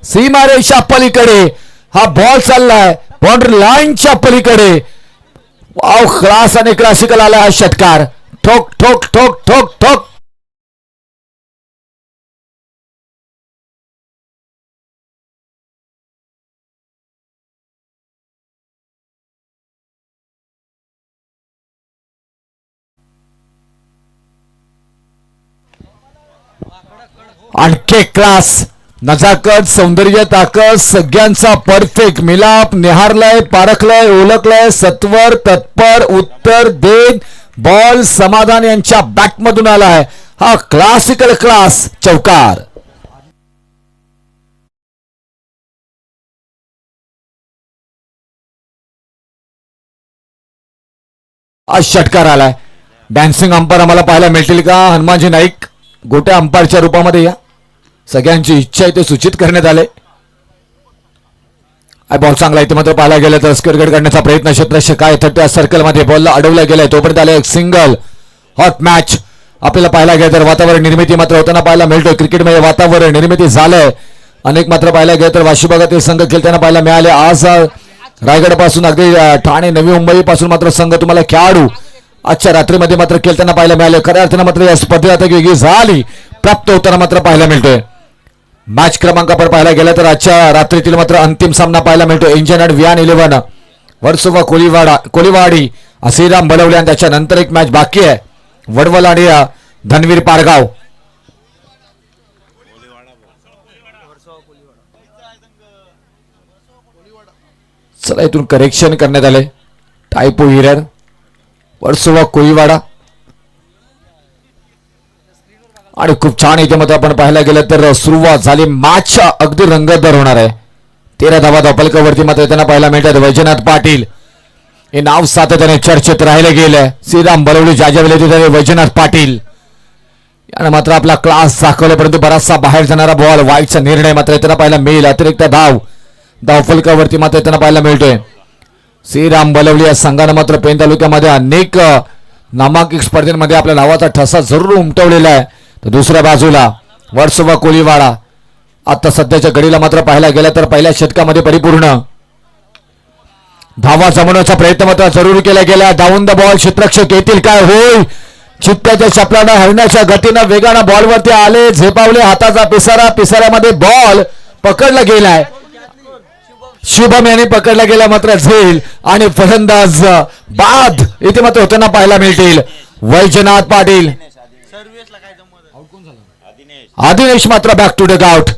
सीमारेषा पलीकडे हा बॉल चाललाय, बाउंड्री लाईनच्या पलीकडे. वाव, क्लास आणि क्लासिकल आला हा षटकार. ठोक ठोक ठोक ठोक ठोक. आणखी क्लास, नजाकत, सौंदर्य, ताकद सगळ्यांचा परफेक्ट मिलाप. निहारलाय, पारखलाय, ओळखलाय, सत्वर, तत्पर, उत्तर देत बॉल समाधान यांच्या बॅटमधून आलाय हा क्लासिकल क्लास चौकार. आज षटकार आलाय. डान्सिंग अंपायर आम्हाला पाहायला मिळतील का? हनुमानजी नाईक गोट्या अंपायरच्या रूपामध्ये या. सगळ्यांची इच्छा आहे ते सूचित करण्यात आले. बॉल चांगला इथे मात्र पाहायला गेलं तर स्क्वेअर काढण्याचा प्रयत्न क्षेत्ररक्षक काय थर्टी सर्कलमध्ये बॉलला अडवला गेलाय. तोपर्यंत आले एक सिंगल. हॉट मॅच आपल्याला पाहायला गेलं तर वातावरण निर्मिती मात्र होताना पाहायला मिळतोय. क्रिकेटमध्ये वातावरण निर्मिती झालंय अनेक. मात्र पाहायला गेलं तर वाशी भागातील संघ खेळताना पाहायला मिळाले. आज रायगड पासून अगदी ठाणे नवी मुंबई पासून मात्र संघ तुम्हाला खेळाडू आजच्या रात्रीमध्ये मात्र खेळताना पाहायला मिळाले. खऱ्या अर्थानं मात्र या स्पर्धेत आता वेगळी झाली प्राप्त होताना मात्र पाहायला मिळतोय. मॅच क्रमांक आपण पाहायला गेला तर आजच्या रात्रीतील मात्र अंतिम सामना पाहायला मिळतो. इंजन अँड वियान 11 वर्सोवा कोलीवाडी श्रीराम बलवले आणि त्याच्यानंतर एक मॅच बाकी आहे वडवल आणि धनवीर पारगाव. चला इथून करेक्शन करण्यात आले. टायपो हिरर वर्सोवा कोळीवाडा आणि खूप छान इथे मध्ये आपण पाहायला गेलं तर सुरुवात झाली. मॅच अगदी रंगतदार होणार आहे. 13 धावा धावपलकावरती मात्र त्यांना पाहायला मिळतात. वैजनाथ पाटील हे नाव सातत्याने चर्चेत राहिले गेले. श्रीराम बलवली जाजावले तिथे वैजनाथ पाटील यानं मात्र आपला क्लास दाखवला परंतु बराचसा बाहेर जाणारा बॉल वाईटचा निर्णय मात्र त्यांना पाहायला मिळेल. अतिरिक्त धावफलकावरती मात्र त्यांना पाहायला मिळतोय. श्रीराम बलवली या संघानं मात्र पेन तालुक्यामध्ये अनेक नामांकित स्पर्धेमध्ये आपल्या नावाचा ठसा जरूर उमटवलेला आहे. तर दुसऱ्या बाजूला वर्सोवा कोळीवाडा आता सध्याच्या घडीला मात्र पाहायला गेला तर पहिल्या षटकामध्ये परिपूर्ण धावा जमवण्याचा प्रयत्न मात्र जरूर केला गेला. डाऊन द बॉल क्षेत्ररक्षक येतील काय? होय, चित्त्याच्या चपलानं हरण्याच्या गतीनं वेगानं बॉलवरती आले, झेपावले हाताचा पिसाऱ्यामध्ये बॉल पकडला गेलाय. शुभम याने पकडला गेला मात्र झेल आणि फलंदाज बाद इथे मात्र होताना पाहायला मिळतील. वैजनाथ पाटील आदिनेश मात्र बॅक टू द आउट.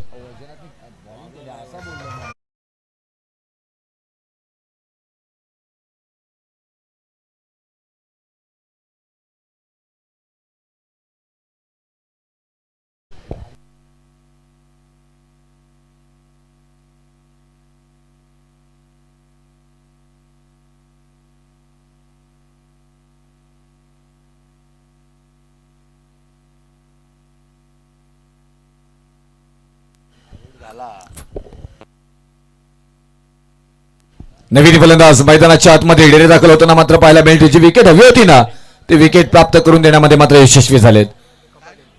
नवीन फलंदाज मैदानाच्या आतमध्ये डेरे दाखल होताना मात्र पाहायला मिळते. जी विकेट हवी होती ना ती विकेट प्राप्त करून देण्यामध्ये मात्र यशस्वी झालेत.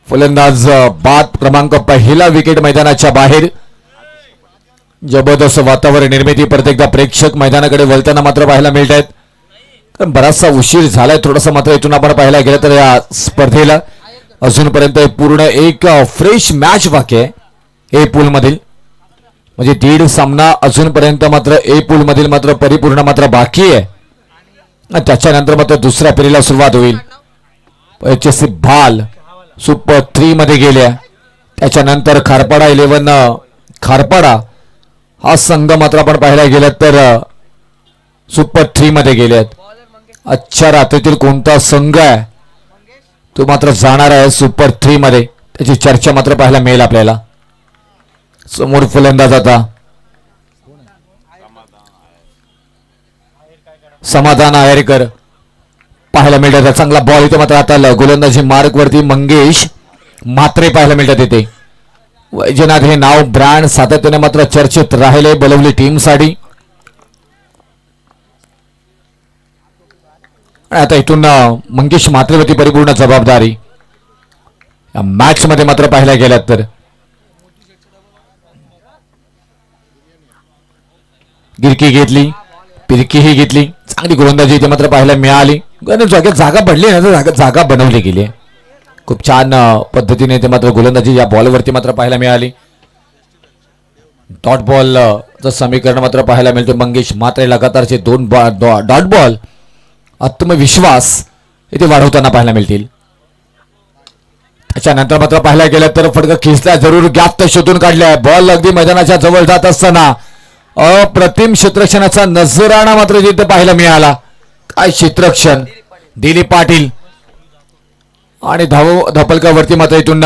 फलंदाज बाद क्रमांक पहिला विकेट मैदानाच्या बाहेर. जबरदस्त वातावरण निर्मिती परत एकदा प्रेक्षक मैदानाकडे वळताना मात्र पाहायला मिळत आहेत. कारण बराचसा उशीर झालाय थोडासा मात्र इथून आपण पाहायला गेलं तर या स्पर्धेला अजूनपर्यंत पूर्ण एक फ्रेश मॅच बाकी आहे ए पूल मधील. म्हणजे 1.5 सामना अजूनपर्यंत मात्र ए पूल मधील मात्र परिपूर्ण मात्र बाकी आहे. त्याच्यानंतर मात्र दुसऱ्या फेरीला सुरुवात होईल. HSC भाल सुपर 3 मध्ये गेल्या. त्याच्यानंतर खारपाडा 11 खारपाडा हा संघ मात्र आपण पाहायला गेलं तर सुपर 3 मध्ये गेलेत. आजच्या रात्रीतील कोणता संघ आहे तो मात्र जाणार आहे सुपर 3 मध्ये त्याची चर्चा मात्र पाहायला मिळेल आपल्याला. समोर फलंदाज आता समाधान आहेरकर पाहायला मिळतात. चांगला बॉल इथे मात्र आता गोलंदाजी मार्क वरती मंगेश म्हात्रे पाहायला मिळतात. इथे वैजनाथ हे नाव ब्रँड सातत्याने मात्र चर्चेत राहिले बलवली टीम साठी. आता इथून मंगेश म्हात्रेवरती परिपूर्ण जबाबदारी या मॅच मध्ये मात्र पाहायला गेलात तर गिरकी घेतली, पिरकीही घेतली. चांगली गोलंदाजी इथे मात्र पाहायला मिळाली. जागेत जागा पडली ना तर जागा बनवली गेली. खूप छान पद्धतीने ते मात्र गोलंदाजी या बॉलवरती मात्र पाहायला मिळाली. डॉट बॉल चं समीकरण मात्र पाहायला मिळते. मंगेश मात्रे लगातारचे 2 डॉट बॉल आत्मविश्वास इथे वाढवताना पाहायला मिळतील. त्याच्यानंतर मात्र पाहायला गेलं तर फटका खेचला, जरूर गॅप शोधून काढलाय. बॉल अगदी मैदानाच्या जवळ जात असताना अप्रतिम क्षेत्रक्षणाचा नजराणा मात्र तिथे पाहायला मिळाला. काय क्षेत्रक्षण. दिलीप पाटील आणि धापलकावरती मात्र इथून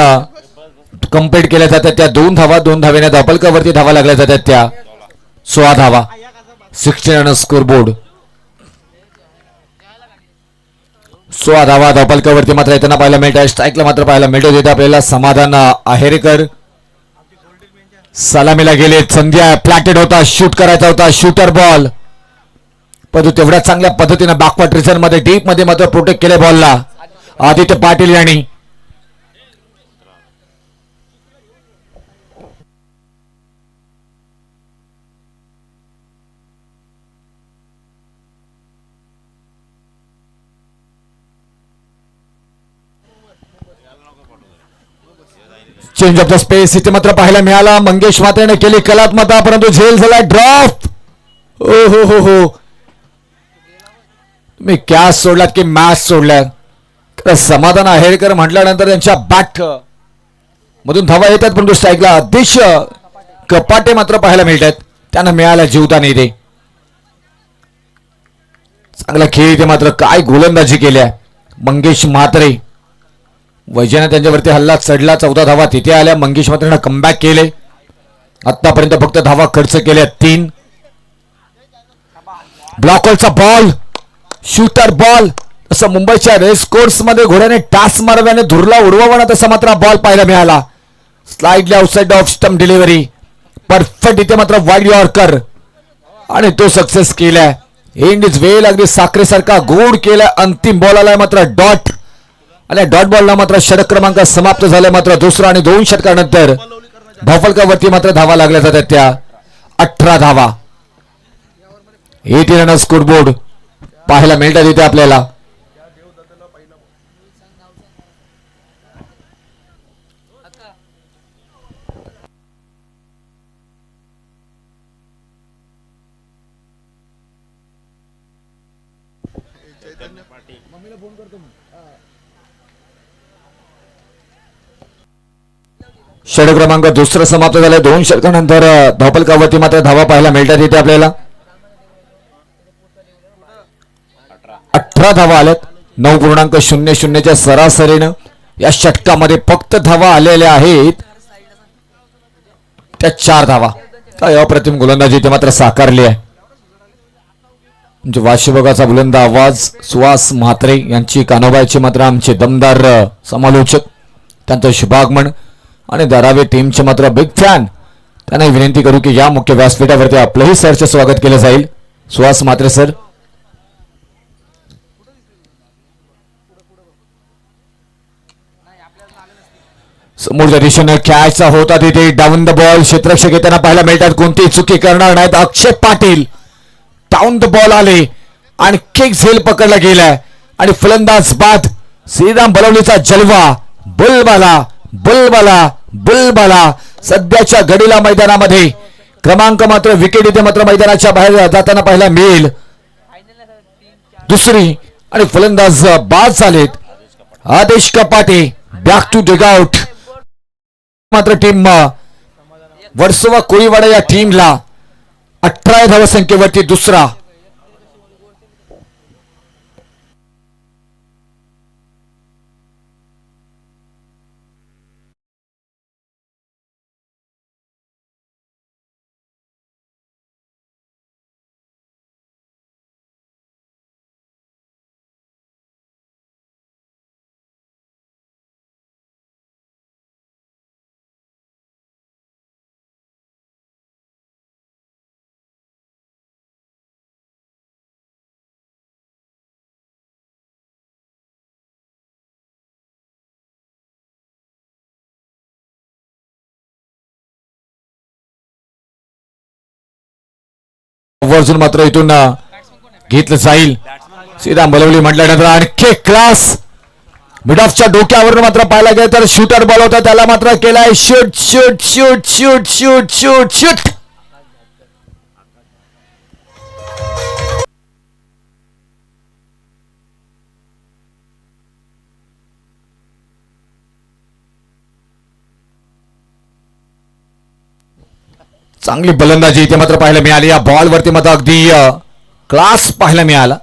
कंप्लीट केल्या जातात त्या 2 धावा. 2 धावेने धापलकावरती धावा लागल्या जातात त्या 16 धावा. 16 रन स्कोर बोर्ड. 16 धावा धापलकावरती मात्र येताना पाहायला मिळतात. स्ट्राईकला मात्र पाहायला मिळतो तिथे आपल्याला समाधान आहेरकर. सलामीला गेले. संध्या प्लॅटेड होता, शूट करायचा होता, शूटर बॉल, परंतु तेवढ्या चांगल्या पद्धतीने बॅकवर्ड रिझन मध्ये डीप मध्ये मात्र प्रोटेक्ट केले बॉलला आदित्य पाटील यांनी. चेंज ऑफ द स्पेस इथे मात्र पाहायला मिळाला. मंगेश मात्रेने केली कलात्मता, परंतु झेल झाला ड्रॉप. ओ हो हो हो, तुम्ही कॅच सोडलात की मॅच सोडलात. समाधान आहेरकर म्हटल्यानंतर त्यांच्या बॅट मधून धावा येतात, परंतु स्ट्राईकला अतिश कपाटे मात्र पाहायला मिळतात. त्यांना मिळाला जीवदान इथे. चांगला खेळ इथे मात्र काय गोलंदाजी केल्या मंगेश म्हात्रे. वैजयने त्यांच्यावरती हल्ला चढला. 14 धावा तिथे आल्या. मंगेश म्हात्रेनं कमबॅक केले. आतापर्यंत फक्त धावा खर्च केल्या 3. ब्लॉकरचा बॉल, शूटर बॉल. असं मुंबईच्या रेस कोर्स मध्ये घोड्याने टास मारल्याने धुरला उडवावा तसा मात्र बॉल पाहायला मिळाला. Slightly outside off stump delivery. Perfect इथे मात्र वाईड यॉर्कर आणि तो सक्सेस केलाय. इंडिज वेल अगदी साखरेसारखा गोड केला. अंतिम बॉल आलाय मात्र डॉट आणि डॉट बॉलला मात्र षटक क्रमांक समाप्त झालाय. मात्र दुसरा आणि 2 षटकानंतर धापलकावरती मात्र धावा लागल्या जातात त्या 18 धावा. 18 रन स्कोर बोर्ड पाहायला मिळतात इथे आपल्याला. षटक क्रमांक दुसरा समाप्त झालाय. 2 षटकानंतर धापलकावरती मात्र धावा पाहायला मिळतात इथे आपल्याला. 18 धावा आल्यात. 9.00च्या सरासरीनं या षटकामध्ये फक्त धावा आलेल्या आहेत त्या 4 धावा. काय अप्रतिम गोलंदाजी इथे मात्र साकारली आहे. म्हणजे वाशिबगाचा बुलंद आवाज सुहास म्हात्रे यांची कानोबाची मात्र आमचे दमदार समालोचक, त्यांचं शुभागमन आणि धारावी टीमचे मात्र बिग फॅन. त्यांना विनंती करू की या मुख्य व्यासपीठावरती आपलंही सरचे स्वागत केलं जाईल. सुहास म्हात्रे सर. समोरच्या दिशेने कॅचचा होता तिथे डाऊन द बॉल. क्षेत्ररक्षक येताना पाहायला मिळतात. कोणतीही चुकी करणार नाहीत. अक्षय पाटील डाऊन द बॉल आले आणि किक झेल पकडला गेलाय आणि फलंदाज बाद श्रीराम बलवलीचा जलवा. बुलबाला बुलबाला बुलबाला सध्याच्या घडीला मैदानामध्ये क्रमांक मात्र विकेट इथे मात्र मैदानाच्या बाहेर जाताना पाहायला मिळेल. दुसरी आणि फलंदाज बाद झालेत. आदेश कपाटे बॅक टू डिग आउट. मात्र टीम वर्सोवा कोळीवाडा या टीमला 18 धावसंख्येवरती दुसरा वरतून मात्र इथून घेतलं जाईल. श्रीराम बलवली म्हटल्यानंतर आणखी क्लास मिड ऑफच्या डोक्यावरून मात्र पाहायला गेलं तर शूटर बॉल होता, त्याला मात्र केलाय shoot shoot shoot shoot shoot shoot shoot. चांगली बलंदाजी इथे मात्र पाहायला मिळाली. या बॉलवरती मात्र अगदी क्लास पाहायला मिळाला.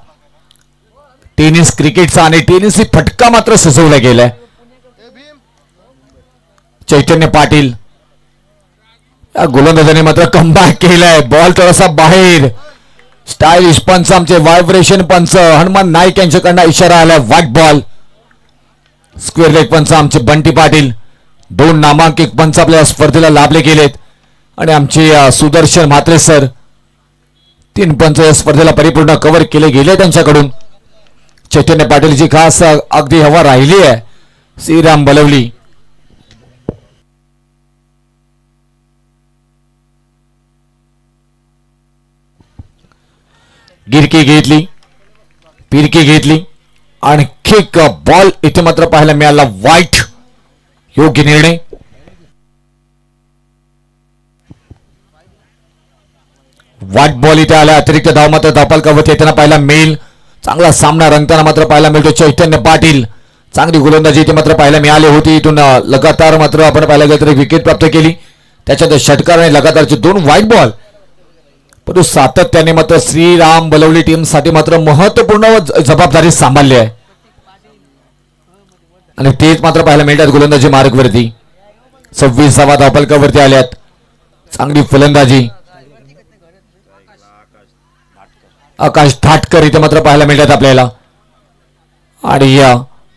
टेनिस क्रिकेटचा आणि टेनिसची फटका मात्र सजवला गेलाय. चैतन्य पाटील या गोलंदाजाने मात्र कमबॅक केलाय. बॉल थोडासा बाहेर. स्टायलिश पंच आमचे व्हायब्रेशन पंच हनुमान नाईक यांच्याकडनं इशारा आलाय व्हाईट बॉल. स्क्वेअर लेग पंच आमचे बंटी पाटील. 2 नामांकित पंच आपल्या स्पर्धेला लाभले गेलेत आणि आमचे सुदर्शन म्हात्रे सर 3 पंच या स्पर्धेला परिपूर्ण कव्हर केले गेले त्यांच्याकडून. चैतन्य पाटीलची खास अगदी हवा राहिली आहे. श्रीराम बलवली गिरकी घेतली, पिरकी घेतली. आणखी बॉल इथे मात्र पाहायला मिळाला वाईट. योग्य निर्णय. वाईट बॉल इथे आला. अतिरिक्त धाव मात्र धापालकावरती येताना पाहायला मिळेल. चांगला सामना रंगताना मात्र पाहायला मिळतो. चैतन्य पाटील चांगली गोलंदाजी इथे मात्र पाहायला मिळाली होती. इथून लगातार मात्र आपण पाहायला गेलं तर विकेट प्राप्त केली. त्याच्यात षटकार आणि लगातारचे 2 व्हाईट बॉल. परंतु सातत्याने मात्र श्रीराम बलवली टीम साठी मात्र महत्वपूर्ण जबाबदारी सांभाळली आहे आणि तेच मात्र पाहायला मिळतात गोलंदाजी मार्गवरती. 26 धावफलकावरती आल्यात. चांगली फलंदाजी आकाश ठाटकर इथे मात्र पाहायला मिळतात आपल्याला. आणि या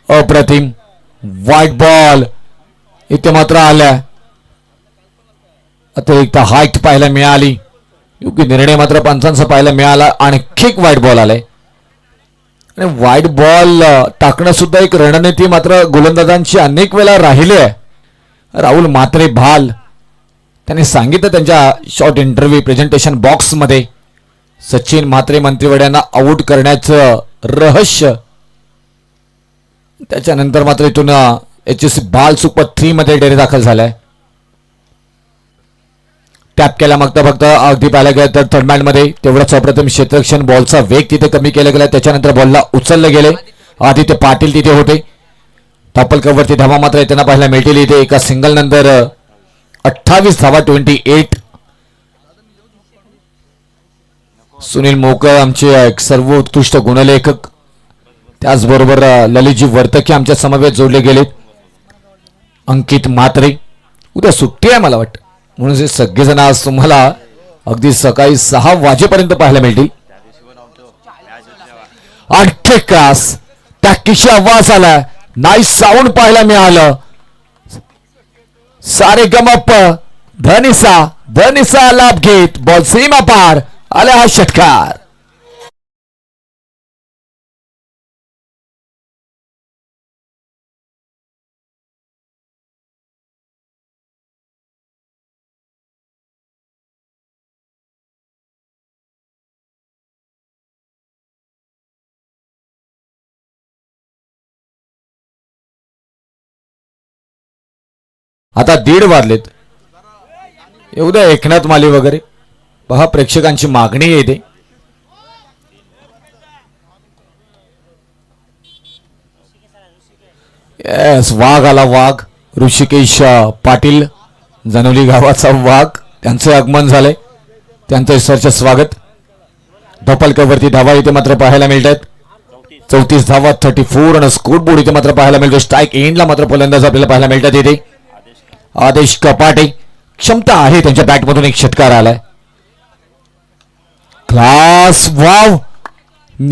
अप्रतिम व्हाईट बॉल इथे मात्र आल्या. अतिरिक्त हाईट पाहायला मिळाली. योग्य निर्णय मात्र पंचांचा पाहायला मिळाला. आणखी एक व्हाईट बॉल आलाय आणि व्हाईट बॉल टाकणं सुद्धा एक रणनीती मात्र गोलंदाजांची अनेक वेळा राहिली आहे. राहुल म्हात्रे भाल त्यांनी सांगितलं त्यांच्या शॉर्ट इंटरव्ह्यू प्रेझेंटेशन बॉक्स मध्ये सचिन म्हात्रे मंत्रिवाड्यांना आउट करण्याचं रहस्य. त्याच्यानंतर मात्र इथून HSC बाल सुपर 3 मध्ये डेरे दाखल झालाय. टॅप केला मग फक्त अगदी पाहायला गेलं तर थर्ड मध्ये तेवढाच अप्रतिम क्षेत्ररक्षण. बॉलचा वेग तिथे कमी केला गेला. त्याच्यानंतर बॉलला उचलले गेले. आदित्य पाटील तिथे होते. धापलकावरती धावा मात्र येताना पाहायला मिळतील. इथे एका सिंगल नंतर 28 धावा 28. सुनील मोकळ आमचे सर्वोत्कृष्ट गुणलेखक, त्याचबरोबर ललितजी वर्तके आमच्या समवेत जोडले गेलेत. अंकित म्हात्रे उद्या सुट्टी आहे मला वाटतं, म्हणून हे सगळेजण आज तुम्हाला अगदी सकाळी 6 वाजेपर्यंत पाहायला मिळतील. आणखी क्लास टॅक्कीशी आवाज आला. नाईस साऊंड पाहायला मिळालं. सारे गमप धनिसा धनिसा लाभ घेत बॉल सीमा पार आला हा षटकार. आता 1:30 वाजलेत. एवढ्या एकनाथ माली वगैरे पहा, प्रेक्षकांची मागणी येते. येस, वाघ आला. वाघ ऋषिकेश पाटील जानवली गावाचा वाघ, त्यांचे आगमन झाले. त्यांचं सरचे स्वागत. धपालकावरती धावा इथे मात्र पाहायला मिळतात. 34 धावा 34 आणि स्कोर बोर्ड इथे मात्र पाहायला मिळतो. स्ट्राईक एंडला मात्र फलंदाज आपल्याला पाहायला मिळतात. इथे आदेश कपाटे क्षमता आहे त्यांच्या बॅटमधून एक षटकार आलाय. Class wow.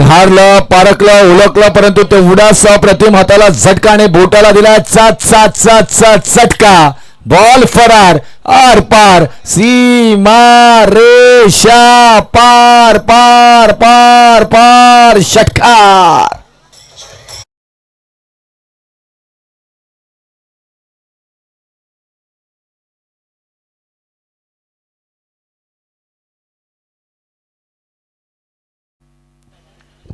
हारलं, पारकलं, ओळखलं, परंतु तेवढासा प्रतिम हाताला झटकाने बोटाला दिला. चाच चाच चाच चाच झटका. बॉल फरार. आर पार सीमा रेषा पार पार पार पार षटकार.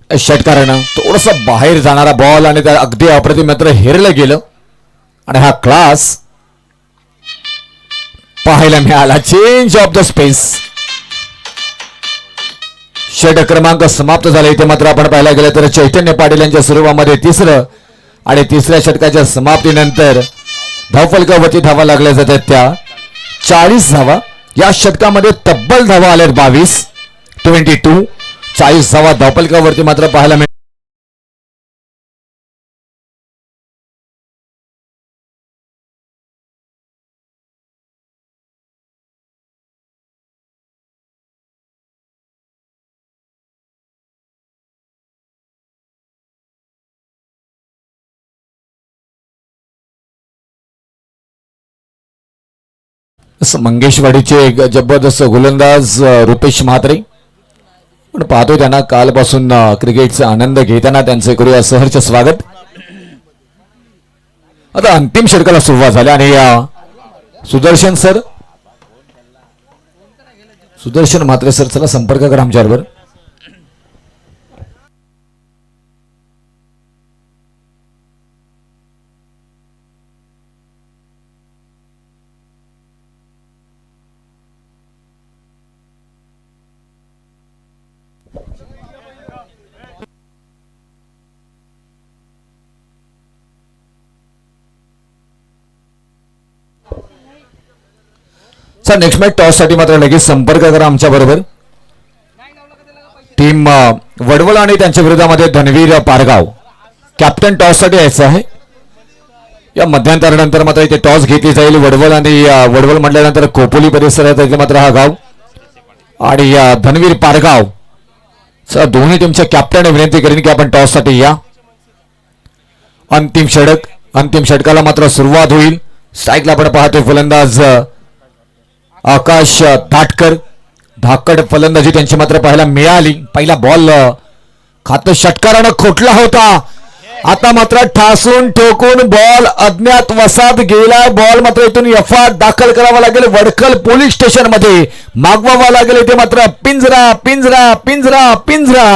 षटकारानं थोडस बाहेर जाणारा बॉल आणि त्या अगदी अप्रतिम मात्र हेरलं गेलं आणि हा क्लास पाहायला मिळाला. Change of the space. षटक क्रमांक समाप्त झाला. इथे मात्र आपण पाहायला गेलं तर चैतन्य पाटील यांच्या स्वरूपामध्ये तिसरं आणि तिसऱ्या षटकाच्या समाप्तीनंतर धावफलकावरती धावा लागल्या जातात त्या 40 धावा. या षटकामध्ये तब्बल धावा आल्यात 22 40 धावा धावफलकावरती मात्र पाहायला मिळतात. मंगेशवाडीचे एक जबरदस्त गोलंदाज रुपेश म्हात्रे पण पाहतो त्यांना कालपासून क्रिकेटचा आनंद घेताना त्यांचे करूया सहर्ष स्वागत. आता अंतिम षटकाला सुरुवात झाली आणि सुदर्शन म्हात्रे सर चला संपर्क करा आमच्याबरोबर. सर नेक्स्ट मॅच टॉस साठी मात्र लगेच संपर्क करा आमच्या बरोबर. टीम वडवल आणि त्यांच्या विरोधामध्ये धनवीर पारगाव कॅप्टन टॉस साठी यायचं आहे. या मध्यंतरानंतर मात्र इथे टॉस घेतली जाईल. वडवल आणि वडवल म्हटल्यानंतर खोपोली परिसरात इथे मात्र हा गाव आणि धनवीर पारगाव सर दोन्ही टीमच्या कॅप्टन विनंती करेन की आपण टॉस साठी या. अंतिम षटकाला मात्र सुरुवात होईल. स्ट्राईकला आपण पाहतोय फलंदाज आकाश धाकड फलंदाजी त्यांची मात्र पाहायला मिळाली. पहिला बॉल खातं षटकारानं खोटला होता. आता मात्र ठासून ठोकून बॉल अज्ञात वसात गेला. बॉल मात्र इथून एफआर दाखल करावा लागेल. वडखल पोलीस स्टेशन मध्ये मागवावा लागेल. इथे मात्र पिंजरा पिंजरा पिंजरा पिंजरा.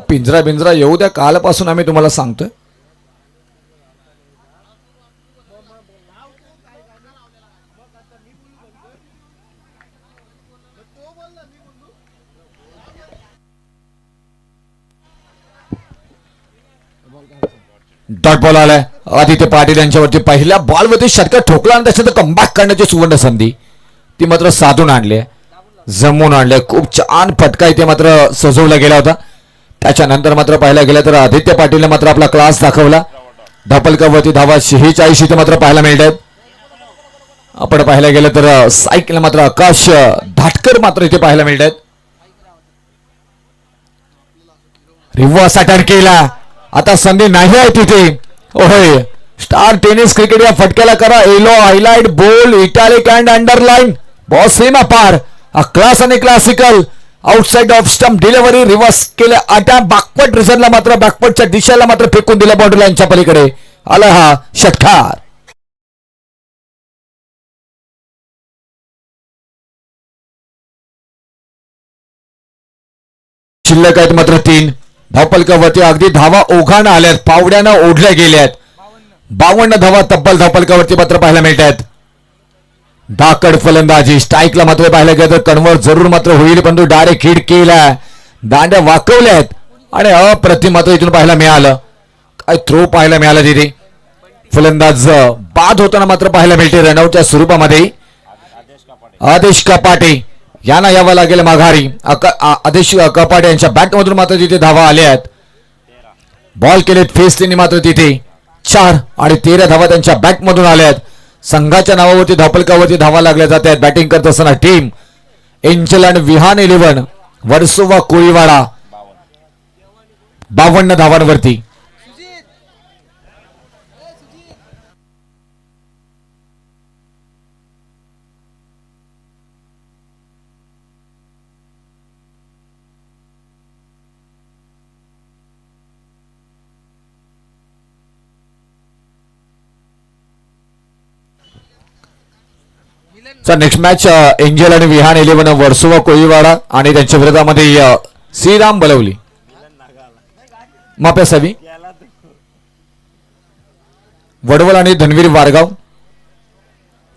पिंजरा पिंजरा येऊ द्या. कालपासून आम्ही तुम्हाला सांगतोय. डॉट बॉल आलाय. आदित्य पाटील यांच्यावरती पहिल्या बॉलवरती षटकार ठोकला आणि त्याच्यात कमबॅक करण्याची सुवर्ण संधी ती मात्र साधून आणली, जमवून आणले. खूप छान फटका इथे मात्र सजवला गेला होता. त्याच्यानंतर मात्र पाहायला गेलं तर आदित्य पाटीलने मात्र आपला क्लास दाखवला. धापलकावरती धावा 46 इथे मात्र पाहायला मिळतात. आपण पाहायला गेलं तर सायकल मात्र आकाश धाटकर मात्र इथे पाहायला मिळतात. रिव्हर्स अटॅक केला. आता संधी नाही आहे तिथे. होय स्टार टेनिस क्रिकेट या फटक्याला करा येलो हायलाइट बोल italic and underline ball same अपार क्लास आणि classical outside off stump delivery reverse केल्या. अटॅक बॅकवर्ड रिझनला मात्र बॅकवर्डच्या दिशेला मात्र फेकून दिला. बाउंड्री लाईनच्या पलीकडे आला हा षटकार. शिल्लक आहेत मात्र 3 धावपलकावरती अगदी धावा ओघानं आल्यात. पावड्यानं ओढल्या गेल्यात. 52 धावा तब्बल धावपलकावरती मात्र पाहायला मिळतात. धाकड फलंदाजी स्ट्राईकला मात्र पाहायला गेलं तर कन्वर्ट जरूर मात्र होईल, परंतु डायरेक्ट हिट केला. दांड्या वाकवल्यात आणि अप्रतिम मात्र इथून पाहायला मिळालं. काय थ्रो पाहायला मिळाला तिथे. फलंदाज बाद होताना मात्र पाहायला मिळते रनआउटच्या स्वरूपामध्ये. आदेश कपाटे यांना यावं लागेल माघारी. आदेश कपाटे यांच्या बॅटमधून मात्र तिथे धावा आल्यात. बॉल केलेत फेस त्यांनी मात्र तिथे 4 आणि 13 धावा त्यांच्या बॅटमधून आल्यात. संघाच्या नावावरती धावपलकावरती धावा लागल्या जातात. बॅटिंग करत असताना team Angel and Vihaan 11 Versova Koliwada 52 धावांवरती. नेक्स्ट मॅच एंजल आणि विहान 11 वर्सोवा कोळीवाडा आणि त्यांच्या विरोधामध्ये श्रीराम बलवली माप्यासावी वडवल आणि धनवीर वारगाव.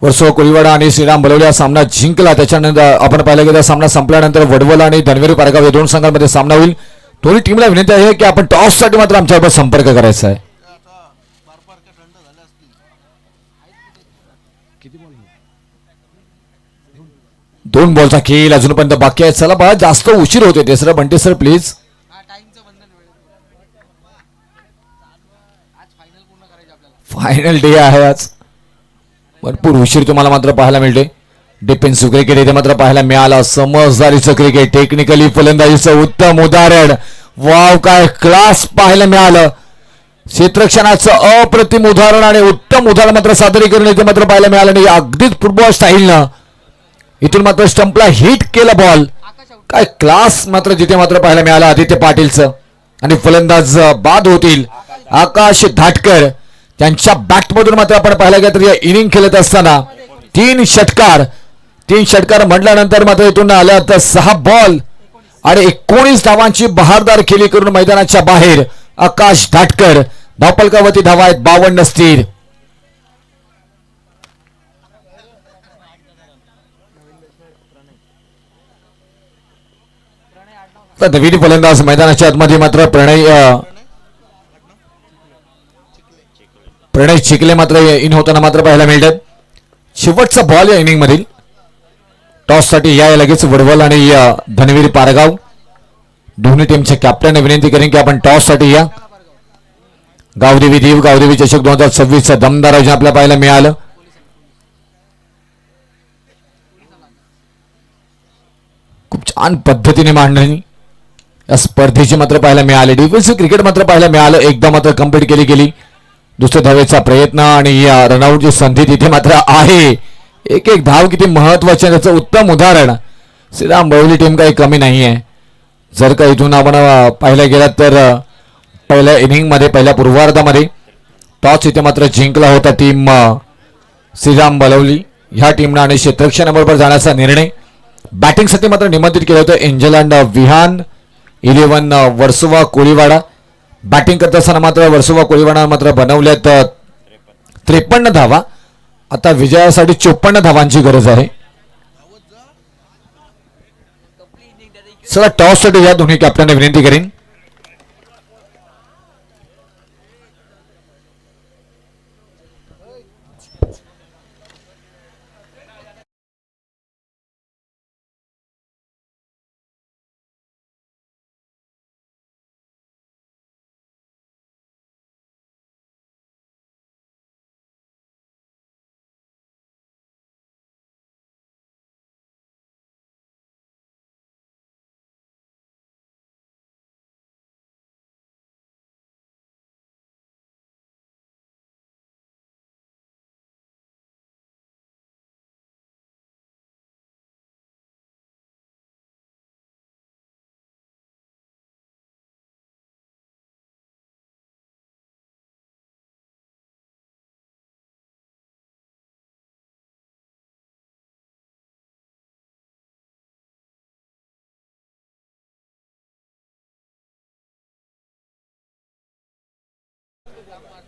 वर्सोवा कोळीवाडा आणि श्रीराम बलवली हा सामना जिंकला. त्याच्यानंतर आपण पाहिलं गेला सामना संपल्यानंतर वडवल आणि धनवीर वारगाव या दोन संघांमध्ये सामना होईल. दोन्ही टीमला विनंती आहे की आपण टॉस साठी मात्र आमच्याबरोबर संपर्क करायचा आहे. दोन बॉलचा खेळ अजूनपर्यंत बाकी आहे. चला बघा जास्त उशीर होते ते सर बंटे सर प्लीज. फायनल डे आहे आज. भरपूर उशीर तुम्हाला मात्र पाहायला मिळते. डिफेन्सिव्ह क्रिकेट इथे मात्र पाहायला मिळालं. समजदारीचं क्रिकेट टेक्निकली फलंदाजीचं उत्तम उदाहरण. वाव काय क्लास पाहायला मिळालं. क्षेत्ररक्षणाचं अप्रतिम उदाहरण आणि उत्तम उदाहरण मात्र सादरीकरण इथे मात्र पाहायला मिळालं. आणि अगदीच फुटबॉल स्टाईलनं इथून मात्र स्टंपला हिट केला बॉल. काय क्लास मात्र जिथे मात्र पाहायला मिळालं आदित्य पाटीलचं. आणि फलंदाज बाद होतील आकाश धाटकर. त्यांच्या बॅटमधून मात्र आपण पाहायला गेलं तर या इनिंग खेळत असताना 3 षटकार म्हटल्यानंतर मात्र इथून आल्या तर 6 बॉल आणि 19 धावांची बहारदार खेळी करून मैदानाच्या बाहेर आकाश धाटकर. धावपलकावरती धावा आहेत 52 स्थिर. नवीन फलंदाज मैदानाच्या आतमध्ये मात्र प्रणय चिखले मात्र इन होताना मात्र पाहायला मिळतात. शेवटचा बॉल या इनिंग मधील. टॉस साठी या लगेच वडवल आणि धनवीर पारगाव. दोन्ही टीमच्या कॅप्टनने विनंती करेन की आपण टॉस साठी या. गावदेवी चषक 2026 दमदार आयोजन आपल्याला पाहायला मिळालं. खूप छान पद्धतीने मांडणी या स्पर्धेची मात्र पाहायला मिळाली. डिफेन्सिव्ह क्रिकेट मात्र पाहायला मिळालं. एकदा मात्र कम्प्लीट केली गेली. दुसऱ्या धावेचा प्रयत्न आणि या रनआउटची संधी तिथे मात्र आहे. एक धाव किती महत्वाची त्याचं उत्तम उदाहरण. श्रीराम बळवली टीम काही कमी नाही आहे. जर का इथून आपण पाहिलं गेलं तर पहिल्या इनिंग मध्ये पहिल्या पूर्वार्धामध्ये टॉस इथे मात्र जिंकला होता टीम श्रीराम बलवली ह्या टीमनं. आणि क्षेत्ररक्षणाबरोबर जाण्याचा निर्णय बॅटिंगसाठी मात्र निमंत्रित केलं होतं Angel and Vihaan 11 Versova Koliwada. Batting करत असताना मात्र वर्सोवा कोळीवाडा मात्र बनवल्यात 53 धावा. आता विजयासाठी 54 धावांची गरज आहे. चला टॉस साठी या दोन्ही कॅप्टनने विनंती करीन.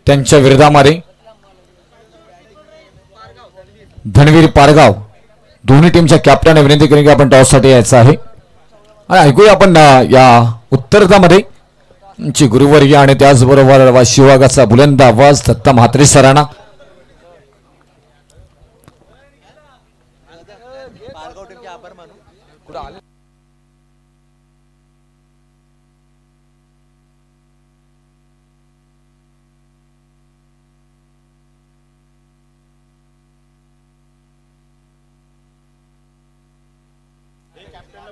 त्यांच्या विरोधामध्ये धनवीर पारगाव. दोन्ही टीमच्या कॅप्टनने विनंती करेन की आपण टॉस साठी यायचं आहे. आणि ऐकूया आपण या उत्तरार्धामध्ये गुरुवर्य आणि त्याचबरोबर शिवगाचा बुलंद आवाज दत्ता म्हात्रे सरांना.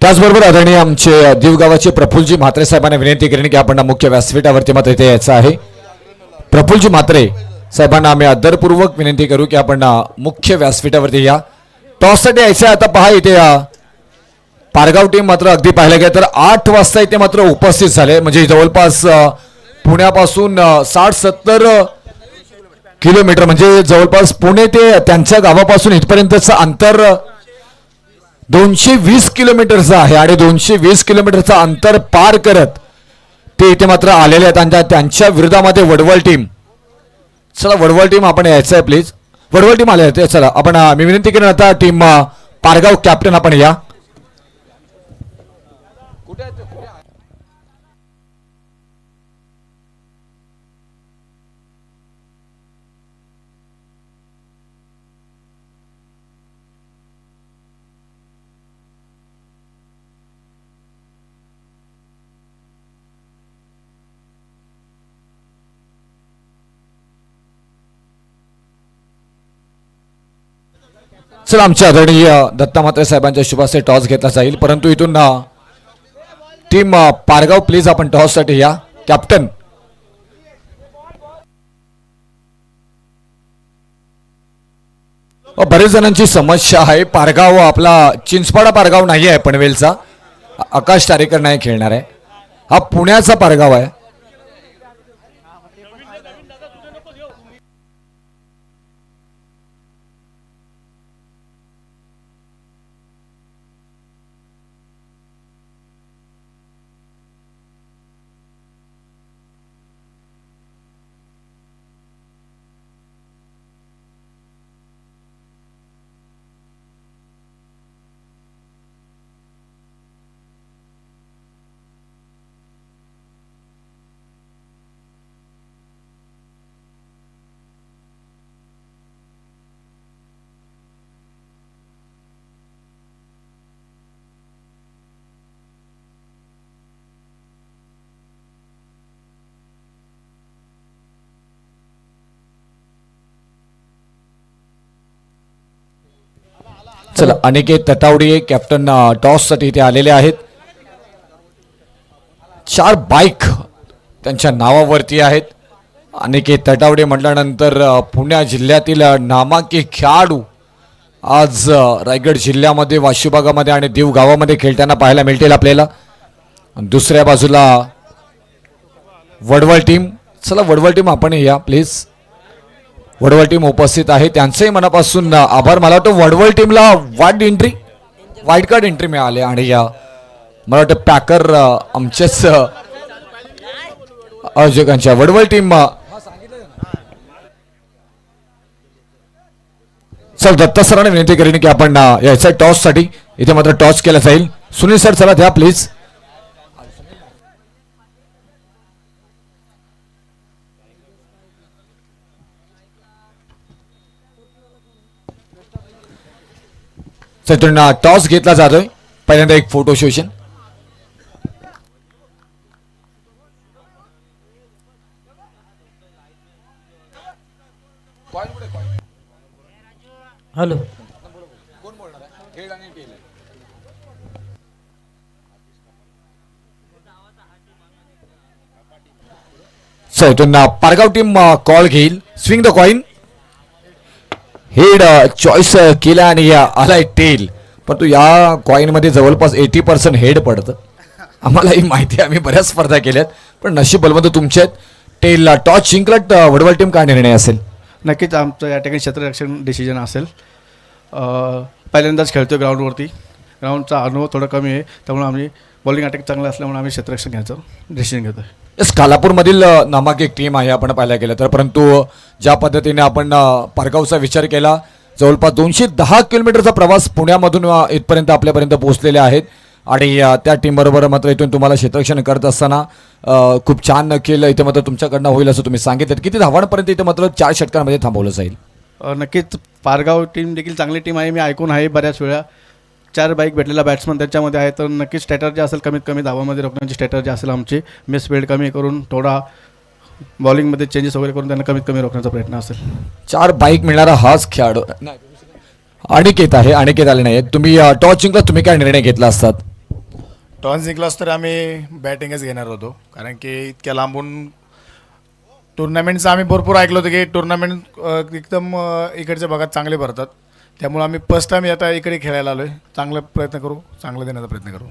त्याचबरोबर आदरणीय आमचे देवगावाचे प्रफुल्लजी म्हात्रे साहेबांना विनंती करेन की आपण मुख्य व्यासपीठावरती मात्र इथे यायचं आहे. प्रफुल्लजी म्हात्रे साहेबांना आम्ही आदरपूर्वक विनंती करू की आपण मुख्य व्यासपीठावरती या. टॉस साठी यायचं आता पहा इथे पारगाव टीम मात्र अगदी पाहिलं गेलं तर 8 वाजता इथे मात्र उपस्थित झाले. म्हणजे जवळपास पुण्यापासून 60-70 किलोमीटर म्हणजे जवळपास पुणे ते त्यांच्या गावापासून इथपर्यंतचं अंतर 220 किलोमीटरचं आहे आणि 220 किलोमीटरचं अंतर पार करत ते इथे मात्र आलेले आहेत आणि त्यांच्या विरोधामध्ये वडवळ टीम. चला वडवळ टीम आपण यायचं आहे प्लीज. वडवळ टीम आले आहेत. चला आपण मी विनंती करेन आता टीम पारगाव कॅप्टन आपण या. चला आमच्या आदरणीय दत्ता म्हात्रे साहेबांच्या शुभासे टॉस घेतला जाईल परंतु इथून टीम पारगाव प्लीज आपण टॉस साठी या. कॅप्टन बरेच जणांची समस्या आहे. पारगाव आपला चिंचपाडा पारगाव नाही आहे पनवेलचा. आकाश तारेकर नाही खेळणार आहे. हा पुण्याचा पारगाव आहे. चला अनिकेत तटावडे कॅप्टन टॉस साठी इथे आलेले आहेत. 4 बाईक त्यांच्या नावावरती आहेत. अनिकेत तटावडे म्हटल्यानंतर पुणे जिल्ह्यातील नामांकित खेळाडू आज रायगड जिल्ह्यामध्ये वाशी भागामध्ये आणि देव गावामध्ये खेळताना पाहायला मिळतील आपल्याला. दुसऱ्या बाजूला वडवळ टीम. चला वडवळ टीम आपण या प्लीज. वडवळ टीम उपस्थित आहे त्यांचंही मनापासून आभार. मला वाटतं वडवळ टीमला वाईल्ड कार्ड एंट्री मिळाली आणि मला वाटतं पॅकर आमचेच आयोजकांच्या वडवळ टीम. चल दत्ता सरांनी विनंती करेन की आपण यायचं टॉस साठी. इथे मात्र टॉस केला जाईल. सुनील सर चला द्या प्लीज. टॉस घेतला जातोय. पहिल्यांदा एक फोटो सेशन. हॅलो इथून पारगाव टीम कॉल घेईल. Swing the coin. Head choice केला आणि आलाय टेल. परंतु या कॉइन मध्ये जवळपास 80% हेड पडतं. आम्हाला ही माहिती आहे. आम्ही बऱ्याच स्पर्धा केल्यात पण नशीब बलवंत तुमचे आहेत. टेल टॉस जिंकलट. वडवळ टीम काय निर्णय असेल? नक्कीच आमचं या ठिकाणी क्षेत्ररक्षण डिसिजन असेल. पहिल्यांदाच खेळतो ग्राउंडवरती. ग्राउंडचा अनुभव थोडा कमी आहे त्यामुळे आम्ही बॉलिंग अटॅक चांगला असल्यामुळे आम्ही क्षेत्ररक्षण घ्यायचं डिसिजन घेतो. यस कालापूरमधील नामांकित टीम आहे आपण पाहायला गेलं तर. परंतु ज्या पद्धतीने आपण पारगावचा विचार केला जवळपास 210 किलोमीटरचा प्रवास पुण्यामधून इथपर्यंत आपल्यापर्यंत पोहोचलेले आहेत आणि त्या टीम बरोबर मात्र इथून तुम्हाला क्षेत्ररक्षण करत असताना खूप छान केलं. इथे मात्र तुमच्याकडनं होईल असं तुम्ही सांगितलं. किती धावांपर्यंत इथे मात्र 4 षटकांमध्ये थांबवलं जाईल? नक्कीच पारगाव टीम देखील चांगली टीम आहे. मी ऐकून आहे बऱ्याच वेळा. 4 बाईक भेटलेला बॅट्समन त्याच्यामध्ये आहे तर नक्कीच स्ट्रॅटर्जी असेल कमीत कमी धावामध्ये रोखण्याची स्ट्रॅटर्जी असेल आमची. मिस स्पीड कमी करून थोडा बॉलिंगमध्ये चेंजेस वगैरे करून त्यांना कमीत कमी रोखण्याचा प्रयत्न असेल. 4 बाईक मिळणारा हाच खेळाडू अनिकेत आहे. अनिकेत आले नाही. तुम्ही टॉस जिंकला तुम्ही काय निर्णय घेतला असतात? टॉस जिंकलास तर आम्ही बॅटिंगच घेणार होतो कारण की इतक्या लांबून टुर्नामेंटचं आम्ही भरपूर ऐकलं होतं की टुर्नामेंट एकदम इकडच्या भागात चांगले भरतात त्यामुळे आम्ही फर्स्ट टाइम आता इकडे खेळायला आलो आहे. चांगला प्रयत्न करू. चांगलं देण्याचा प्रयत्न करू.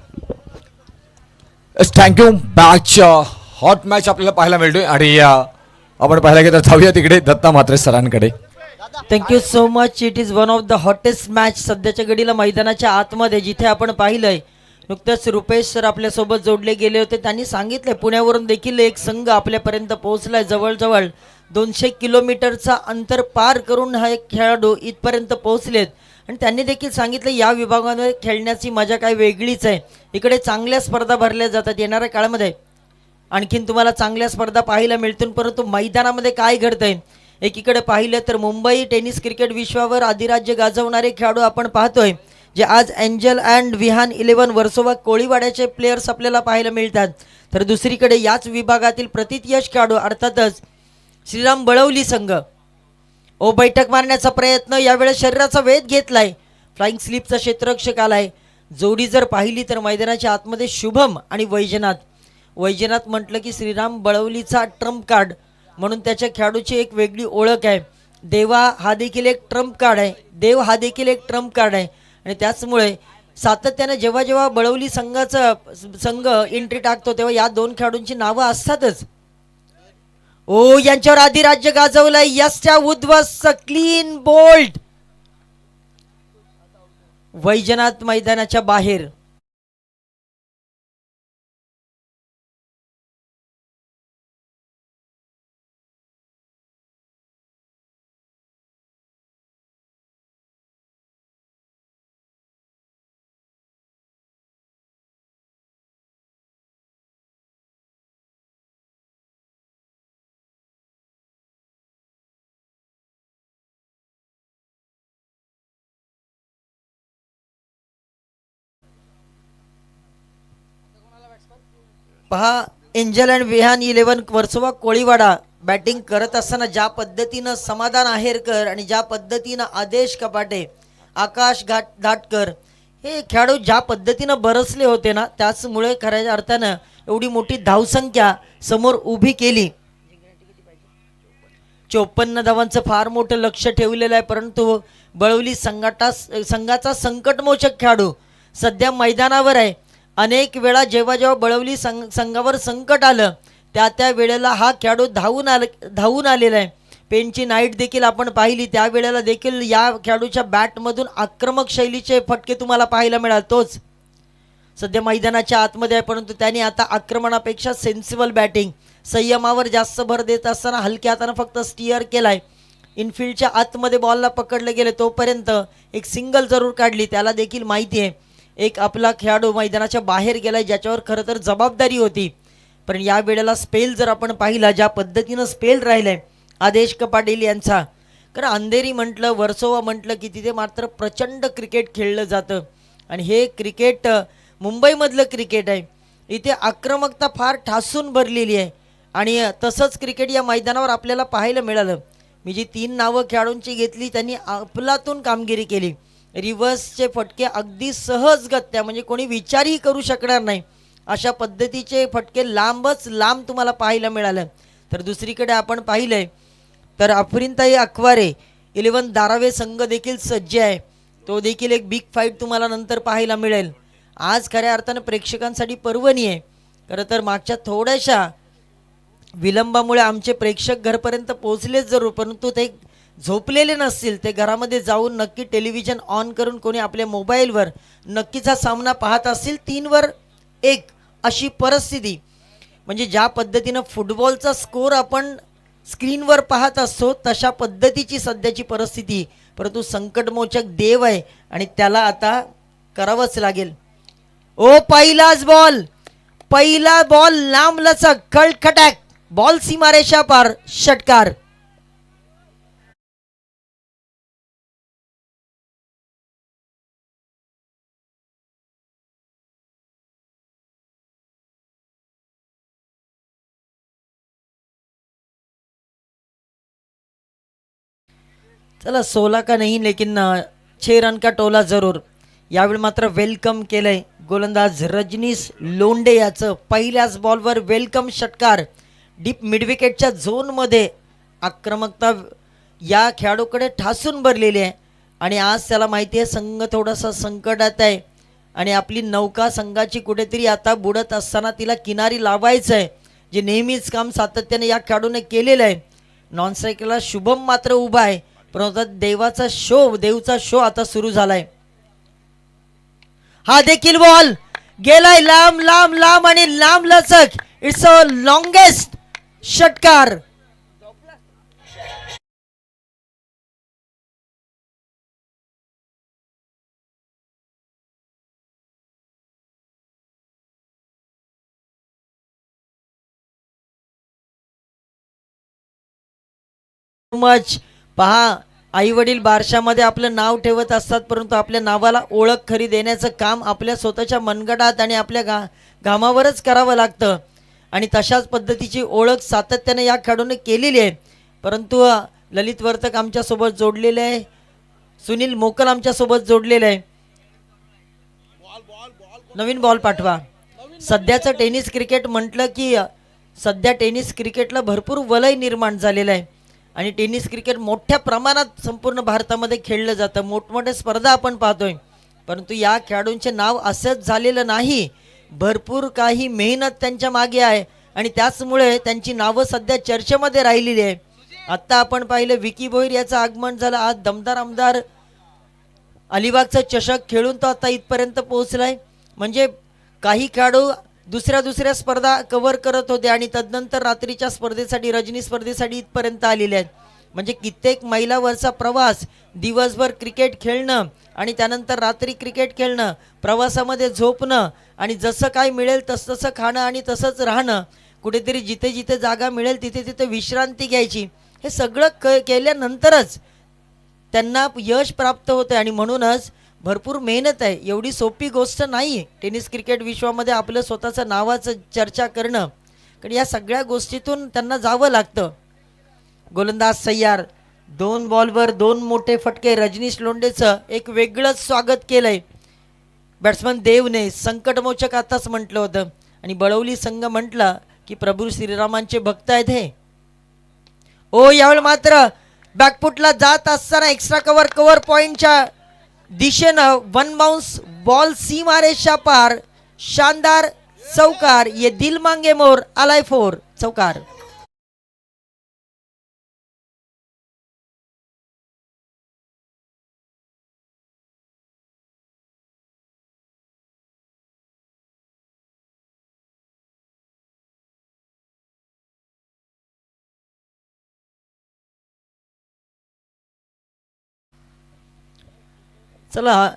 थँक्यू. मॅच हॉट मॅच आपल्याला पाहायला मिळतोय आणि आपण पाहायला गेलं तर जाऊया तिकडे दत्ता म्हात्रे सरांकडे. Thank you so much. It is one of the hottest match सध्याच्या घडीला मैदानाच्या आतमध्ये, जिथे आपण पाहिलंय नुकतंच रुपेश सर आपल्यासोबत जोडले गेले होते. त्यांनी सांगितलंय पुण्यावरून देखील एक संघ आपल्यापर्यंत पोहोचलाय. जवळजवळ 200 किलोमीटरचा अंतर पार करून हा एक खेळाडू इथपर्यंत पोहोचलेत. आणि त्यांनी देखील सांगितलं या विभागामध्ये खेळण्याची मजा काय वेगळीच आहे. इकडे चांगल्या स्पर्धा भरल्या जातात. येणाऱ्या काळामध्ये आणखीन तुम्हाला चांगल्या स्पर्धा पाहायला मिळतील. परंतु मैदानामध्ये काय घडतंय, एकीकडे पाहिलं तर मुंबई टेनिस क्रिकेट विश्वावर अधिराज्य गाजवणारे खेळाडू आपण पाहतोय, जे आज एंजल अँड विहान 11 वर्सोवा कोळीवाड्याचे प्लेयर्स आपल्याला पाहायला मिळतात. तर दुसरीकडे याच विभागातील प्रतियश खेळाडू अर्थातच श्रीराम बळवली संघ बैठक मारण्याचा प्रयत्न, यावेळेस शरीराचा वेध घेतलाय. फ्लाइंग स्लिपचा क्षेत्ररक्षक आलाय. जोडी जर पाहिली तर मैदानाच्या आतमध्ये शुभम आणि वैजनाथ म्हटलं की श्रीराम बळवलीचा ट्रम्प कार्ड म्हणून त्याच्या खेळाडूची एक वेगळी ओळख आहे. देवा हा देखील एक ट्रम्प कार्ड आहे. आणि त्याचमुळे सातत्याने जेव्हा जेव्हा बळवली संघ एंट्री टाकतो तेव्हा या दोन खेळाडूंची नावं असतातच. यांच्यावर आधी राज्य गाजवलंय. यसच्या उद्ध्वस्त क्लीन बोल्ट. वैजनाथ मैदानाच्या बाहेर. पहा, Angel and Vihaan 11 Versova Koliwada batting करत असताना ज्या पद्धतीनं समाधान आहेरकर आणि ज्या पद्धतीनं आदेश कपाटे, आकाश धाटकर हे खेळाडू ज्या पद्धतीनं बरसले होते ना, त्याचमुळे खऱ्या अर्थानं एवढी मोठी धावसंख्या समोर उभी केली. 54 धावांचं फार मोठं लक्ष ठेवलेलं आहे. परंतु बळवली संघाचा संकटमोचक खेळाडू सध्या मैदानावर आहे. अनेक वेळा जेव्हा बळवली संघावर संकट आलं त्या वेळेला हा खेळाडू धावून आलेला आहे. पेनची नाईट देखील आपण पाहिली, त्यावेळेला देखील या खेळाडूच्या बॅटमधून आक्रमक शैलीचे फटके तुम्हाला पाहायला मिळाल. तोच सध्या मैदानाच्या आतमध्ये आहे. परंतु त्याने आता आक्रमणापेक्षा सेन्सिबल बॅटिंग, संयमावर जास्त भर देत असताना हलक्या हातानं फक्त स्टिअर केलाय. इनफिल्डच्या आतमध्ये बॉलला पकडले गेले तोपर्यंत एक सिंगल जरूर काढली. त्याला देखील माहिती आहे एक आपला खेळाडू मैदानाच्या बाहेर गेलाय, ज्याच्यावर खरं तर जबाबदारी होती. पण या वेळेला स्पेल जर आपण पाहिला, ज्या पद्धतीनं स्पेल राहिलाय आदेश पाटील यांचा, कारण अंधेरी म्हटलं, वर्सोवा म्हटलं की तिथे मात्र प्रचंड क्रिकेट खेळलं जातं. आणि हे क्रिकेट मुंबईमधलं क्रिकेट आहे. इथे आक्रमकता फार ठासून भरलेली आहे. आणि तसंच क्रिकेट या मैदानावर आपल्याला पाहायला मिळालं. मी जी 3 नावं खेळाडूंची घेतली त्यांनी अफलातून कामगिरी केली. रिव्हर्सचे फटके अगदी सहजगत्या, म्हणजे कोणी विचारही करू शकणार नाही अशा पद्धतीचे फटके लांबच लांब तुम्हाला पाहायला मिळालं. तर दुसरीकडे आपण पाहिलंय तर अफरीनताई अखवारे 11 धारावे संघ देखील सज्ज आहे. तो देखील एक बिग फाईट तुम्हाला नंतर पाहायला मिळेल. आज खऱ्या अर्थानं प्रेक्षकांसाठी पर्वणी आहे. खरं तर मागच्या थोड्याशा विलंबामुळे आमचे प्रेक्षक घरपर्यंत पोहोचलेच जरूर, परंतु ते झोपलेले नसतील. ते घरामध्ये जाऊन नक्की टेलिव्हिजन ऑन करून कोणी आपल्या मोबाईलवर नक्कीच हा सामना पाहत असतील. 3-1 अशी परिस्थिती, म्हणजे ज्या पद्धतीनं फुटबॉलचा स्कोर आपण स्क्रीनवर पाहत असतो तशा पद्धतीची सध्याची परिस्थिती. परंतु संकटमोचक देव आहे आणि त्याला आता करावंच लागेल. पहिला बॉल लांबलचक खटखटाक, बॉल सीमारेषा पार, षटकार. चला 16 का नहीं लेकिन 6 रन का टोला जरूर. यावेळी मात्र वेलकम केलंय गोलंदाज रजनीश लोंढे याचं. पहिल्याच बॉलवर वेलकम षटकार. डीप मिडविकेटच्या झोनमध्ये आक्रमकता या खेळाडूकडे ठासून भरलेली आहे. आणि आज त्याला माहिती आहे संघ थोडासा संकटात आहे आणि आपली नौका संघाची कुठेतरी आता बुडत असताना तिला किनारी लावायचं आहे, जे नेहमीच काम सातत्याने या खेळाडूने केलेलं आहे. नॉन स्ट्रायकरला शुभम मात्र उभा आहे, परंतु देवचा शो आता सुरू झालाय. हा देखील बॉल गेलाय लांब लांब लांब आणि लांब लचक. इट्स अ लॉंगेस्ट षटकार. मच पहा, आई वडील बारशामध्ये आपलं नाव ठेवत असतात, परंतु आपल्या नावाला ओळख खरी देण्याचं काम आपल्या स्वतःच्या मनगटात आणि आपल्या घामावरच करावं लागतं. आणि तशाच पद्धतीची ओळख सातत्याने या खेळाडूने केलेली आहे. परंतु ललित वर्तक आमच्यासोबत जोडलेले आहे, सुनील मोकल आमच्यासोबत जोडलेले आहे. नवीन बॉल पाठवा. सध्याचं टेनिस क्रिकेट म्हटलं की सध्या टेनिस क्रिकेटला भरपूर वलय निर्माण झालेलं आहे आणि टेनिस क्रिकेट मोठ्या प्रमाणात संपूर्ण भारतामध्ये खेळलं जातं. मोठमोठ्या स्पर्धा आपण पाहतोय, परंतु या खेळाडूंचे नाव असंच झालेलं नाही. भरपूर काही मेहनत त्यांच्या मागे आहे आणि त्याचमुळे त्यांची नावं सध्या चर्चेमध्ये राहिलेली आहे. आत्ता आपण पाहिलं विकी भोईर याचं आगमन झालं. आज दमदार आमदार अलिबागचा चषक खेळून तो आता इथपर्यंत पोहोचलाय. म्हणजे काही खेळाडू दुसऱ्या स्पर्धा कव्हर करत होते आणि तदनंतर रात्रीच्या स्पर्धेसाठी रजनी स्पर्धेसाठी इथपर्यंत आलेले आहेत. म्हणजे कित्येक मैलावरचा प्रवास, दिवसभर क्रिकेट खेळणं आणि त्यानंतर रात्री क्रिकेट खेळणं, प्रवासामध्ये झोपणं आणि जसं काय मिळेल तसं खाणं आणि तसंच राहणं, कुठेतरी जिथे जिथे जागा मिळेल तिथे विश्रांती घ्यायची, हे सगळं केल्यानंतरच त्यांना यश प्राप्त होते. आणि म्हणूनच भरपूर मेहनत आहे, एवढी सोपी गोष्ट नाही टेनिस क्रिकेट विश्वामध्ये आपलं स्वतःचं नावाचं चर्चा करणं, कारण या सगळ्या गोष्टीतून त्यांना जावं लागतं. गोलंदाज सय्यार, 2 बॉलवर 2 मोठे फटके. रजनीश लोंढेचं एक वेगळंच स्वागत केलंय बॅट्समन देवने. संकटमोचक आताच म्हटलं होतं आणि बळवली संघ म्हटला की प्रभू श्रीरामांचे भक्त आहेत हे. ओ यावेळी मात्र बॅकफुटला जात असताना एक्स्ट्रा कव्हर पॉइंटच्या दिशेनं 1 बाउंस बॉल सीमारेषा पार. शानदार चौकार. ये दिल मांगे मोर आलाय 4 चौकार. चला,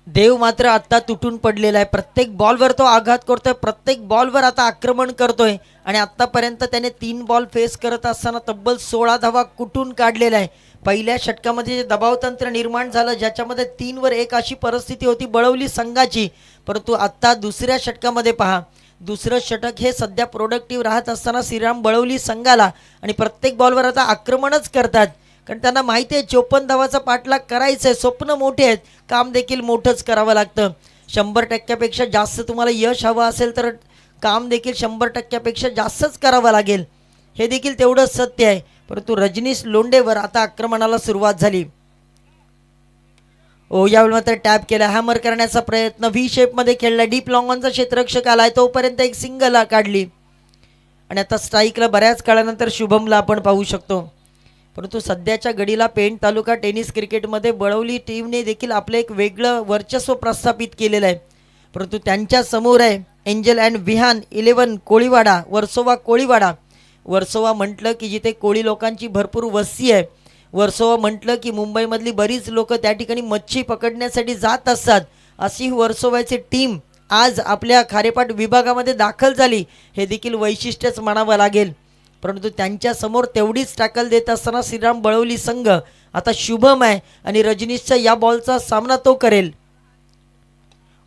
देव मात्र आता तुटून पडलेला आहे. प्रत्येक बॉलवर तो आघात करतोय, प्रत्येक बॉलवर आता आक्रमण करतोय आणि आतापर्यंत त्याने 3 बॉल फेस करत असताना तब्बल 16 धावा कुठून काढलेला आहे. पहिल्या षटकामध्ये जे दबावतंत्र निर्माण झालं, ज्याच्यामध्ये 3 वर 1 अशी परिस्थिती होती बळवली संघाची, परंतु आता दुसऱ्या षटकामध्ये पहा, दुसरं षटक हे सध्या प्रोडक्टिव्ह राहत असताना श्रीराम बळवली संघाला आणि प्रत्येक बॉलवर आता आक्रमणच करतात, कारण त्यांना माहिती आहे 54 धावाचा पाठलाग करायचा आहे. स्वप्न मोठे आहेत, काम देखील मोठंच करावं लागतं. 100%पेक्षा जास्त तुम्हाला यश हवं असेल तर काम देखील 100%पेक्षा जास्तच करावं लागेल, हे देखील तेवढंच सत्य आहे. परंतु रजनीश लोंढेवर आता आक्रमणाला सुरुवात झाली. ओ यावेळी मात्र टॅप केला, हॅमर करण्याचा प्रयत्न, व्ही शेपमध्ये खेळला, डीप लॉंग ऑनचा क्षेत्ररक्षक आलाय, तोपर्यंत एक सिंगल काढली आणि आता स्ट्राईकला बऱ्याच काळानंतर शुभमला आपण पाहू शकतो. परंतु सध्याच्या घडीला पेण तालुका टेनिस क्रिकेटमध्ये बळवली टीमने देखील आपलं एक वेगळं वर्चस्व प्रस्थापित केलेलं आहे. परंतु त्यांच्या समोर आहे एंजल अँड विहान 11 कोळीवाडा, वर्सोवा कोळीवाडा. वर्सोवा म्हटलं की जिथे कोळी लोकांची भरपूर वस्ती आहे. वर्सोवा म्हटलं की मुंबईमधली बरीच लोक त्या ठिकाणी मच्छी पकडण्यासाठी जात असतात. अशी वर्सोवाची टीम आज आपल्या खारेपाट विभागामध्ये दाखल झाली, हे देखील वैशिष्ट्यच म्हणावं लागेल. परंतु त्यांच्या समोर तेवढीच टॅकल देत असताना श्रीराम बळवली संघ आता शुभम आहे आणि रजनीशच्या या बॉलचा सामना तो करेल.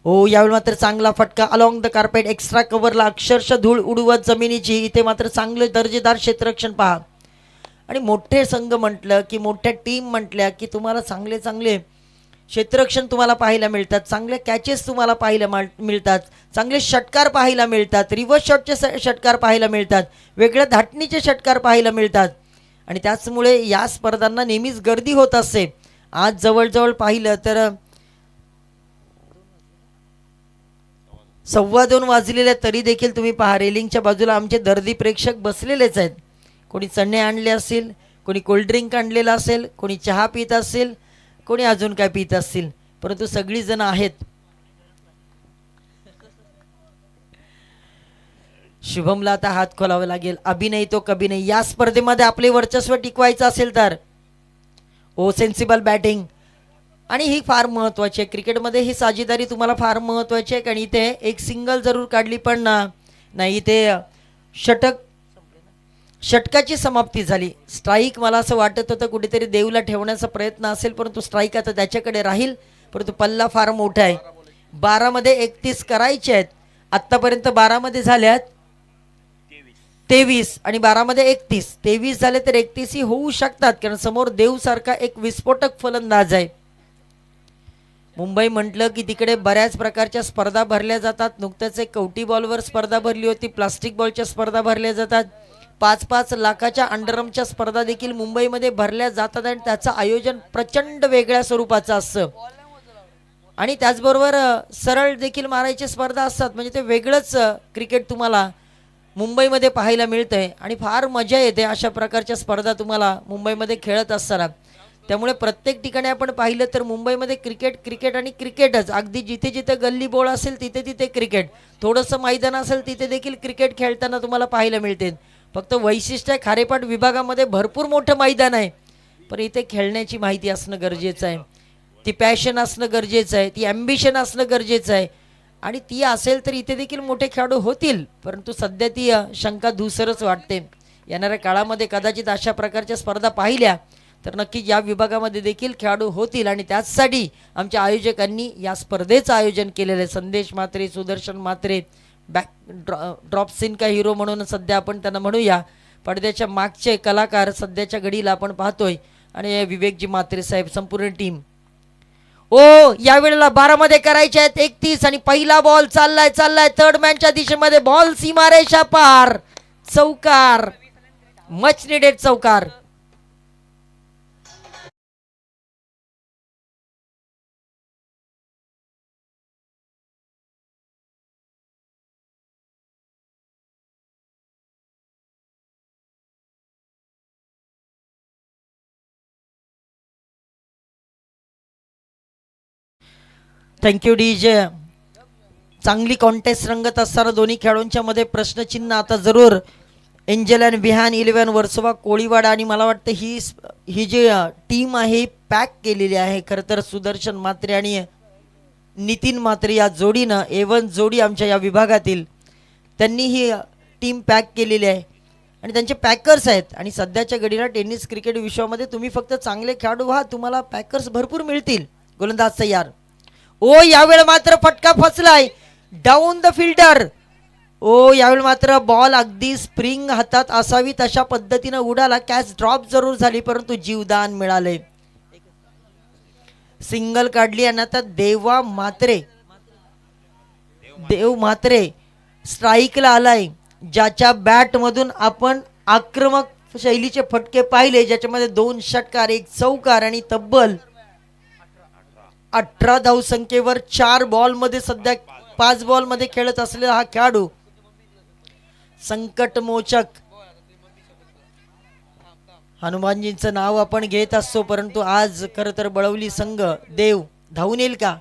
हो यावेळी मात्र चांगला फटका अलॉंग द कार्पेट, एक्स्ट्रा कव्हरला अक्षरशः धूळ उडवत जमिनीची. इथे मात्र चांगले दर्जेदार क्षेत्ररक्षण पहा. आणि मोठे संघ म्हटलं की मोठ्या टीम म्हटल्या की तुम्हाला चांगले चांगले क्षेत्ररक्षण तुम्हाला पाहायला मिळतात, चांगले कॅचेस तुम्हाला पाहायला मिळतात, चांगले षटकार पाहायला मिळतात, रिव्हर्स शॉटचे षटकार पाहायला मिळतात, वेगळ्या धाटणीचे षटकार पाहायला मिळतात आणि त्याचमुळे या स्पर्धांना नेहमीच गर्दी होत असते. आज जवळजवळ पाहिलं तर 2:15 वाजलेले तरी देखील तुम्ही पहा रेलिंगच्या बाजूला आमचे दर्दी प्रेक्षक बसलेलेच आहेत. कोणी चणे आणले असतील, कोणी कोल्ड्रिंक आणलेलं असेल, कोणी चहा पित असेल, कोणी अजून काय पित असतील, परंतु सगळी जण आहेत. शुभमला आता हात खोलावा लागेल. अभिनय तो कभी नाही. या स्पर्धेमध्ये आपले वर्चस्व टिकवायचं असेल तर सेन्सिबल बॅटिंग, आणि ही फार महत्त्वाची आहे क्रिकेटमध्ये. ही साझेदारी तुम्हाला फार महत्त्वाची आहे. कारण इथे एक सिंगल जरूर काढली पण नाही, इथे षटकाची समाप्ती झाली. स्ट्राईक मला असं वाटत होतं कुठेतरी देवला ठेवण्याचा प्रयत्न असेल, परंतु स्ट्राईक आता त्याच्याकडे राहील. परंतु पल्ला फार मोठा आहे. 12 मध्ये 31 करायचे आहेत. आत्तापर्यंत 12 मध्ये झाल्यात 23 आणि 12 मध्ये 31. 23 झाले तर 31 ही होऊ शकतात, कारण समोर देवसारखा एक विस्फोटक फलंदाज आहे. मुंबई म्हटलं की तिकडे बऱ्याच प्रकारच्या स्पर्धा भरल्या जातात. नुकतंच एक कवटी बॉलवर स्पर्धा भरली होती, प्लास्टिक बॉलच्या स्पर्धा भरल्या जातात, 5-5 लाखाच्या अंडरआर्मच्या स्पर्धा देखील मुंबईमध्ये भरल्या जातात. आणि त्याचं आयोजन प्रचंड वेगळ्या स्वरूपाचं असतं. आणि त्याचबरोबर सरळ देखील मारायची स्पर्धा असतात. म्हणजे ते वेगळंच क्रिकेट तुम्हाला मुंबईमध्ये पाहायला मिळतंय आणि फार मजा येते अशा प्रकारच्या स्पर्धा तुम्हाला मुंबईमध्ये खेळत असताना. त्यामुळे प्रत्येक ठिकाणी आपण पाहिलं तर मुंबईमध्ये क्रिकेट आणि क्रिकेटच. अगदी जिथे जिथे गल्ली बोळ असेल तिथे तिथे क्रिकेट, थोडंसं मैदान असेल तिथे देखील क्रिकेट खेळताना तुम्हाला पाहायला मिळते. फक्त वैशिष्ट्य आहे, खारेपाट विभागामध्ये भरपूर मोठं मैदान आहे, पण इथे खेळण्याची माहिती असणं गरजेचं आहे, ती पॅशन असणं गरजेचं आहे, ती ॲम्बिशन असणं गरजेचं आहे. आणि ती असेल तर इथे देखील मोठे खेळाडू होतील, परंतु सध्या ती शंका धुसरच वाटते. येणाऱ्या काळामध्ये कदाचित अशा प्रकारच्या स्पर्धा पाहिल्या तर नक्की या विभागामध्ये देखील खेळाडू होतील. आणि त्याचसाठी आमच्या आयोजकांनी या स्पर्धेचं आयोजन केलेलं आहे. संदेश म्हात्रे, सुदर्शन म्हात्रे, ड्रॉप सीन का हिरो म्हणून सध्या आपण त्यांना म्हणूया, पडद्याच्या मागचे कलाकार सध्याच्या घडीला आपण पाहतोय, आणि विवेकजी म्हात्रे साहेब, संपूर्ण टीम. यावेळेला 12 मध्ये करायचे आहेत 31 आणि पहिला बॉल चाललाय थर्ड मॅनच्या दिशेमध्ये. बॉल सीमारेषा पार, चौकार, मच निडेड चौकार. Thank you DJ. चांगली कॉन्टेस्ट रंगत असताना दोन्ही खेळाडूंच्या मध्ये प्रश्नचिन्ह आता जरूर. Angel and Vihaan 11 Versova Koliwada. आणि मला वाटतं ही जी टीम आहे पॅक केलेली आहे खरं तर सुदर्शन म्हात्रे आणि नितीन म्हात्रे या जोडीनं, A1 जोडी आमच्या या विभागातील, त्यांनी ही टीम पॅक केलेली आहे आणि त्यांचे पॅकर्स आहेत. आणि सध्याच्या घडीला टेनिस क्रिकेट विश्वामध्ये तुम्ही फक्त चांगले खेळाडू व्हा, तुम्हाला पॅकर्स भरपूर मिळतील. गोलंदाज तयार. यावेळी मात्र फटका फसलाय, डाऊन द फिल्डर. यावेळी मात्र बॉल अगदी स्प्रिंग हातात असावी तशा पद्धतीनं उडाला. कॅच ड्रॉप जरूर झाली, परंतु जीवदान मिळाले. सिंगल काढली आणि आता देव म्हात्रे स्ट्राईकला आलाय, ज्याच्या बॅट मधून आपण आक्रमक शैलीचे फटके पाहिले, ज्याच्यामध्ये 2 षटकार, 1 चौकार आणि तब्बल 18 धावसंख्येवर 4 बॉल मध्ये, सध्या 5 बॉल मध्ये खेळत असलेला हा खेळाडू संकटमोचक. हनुमानजींचं नाव आपण घेत असतो, परंतु आज खरं तर बळवली संघ देव धावून येईल का?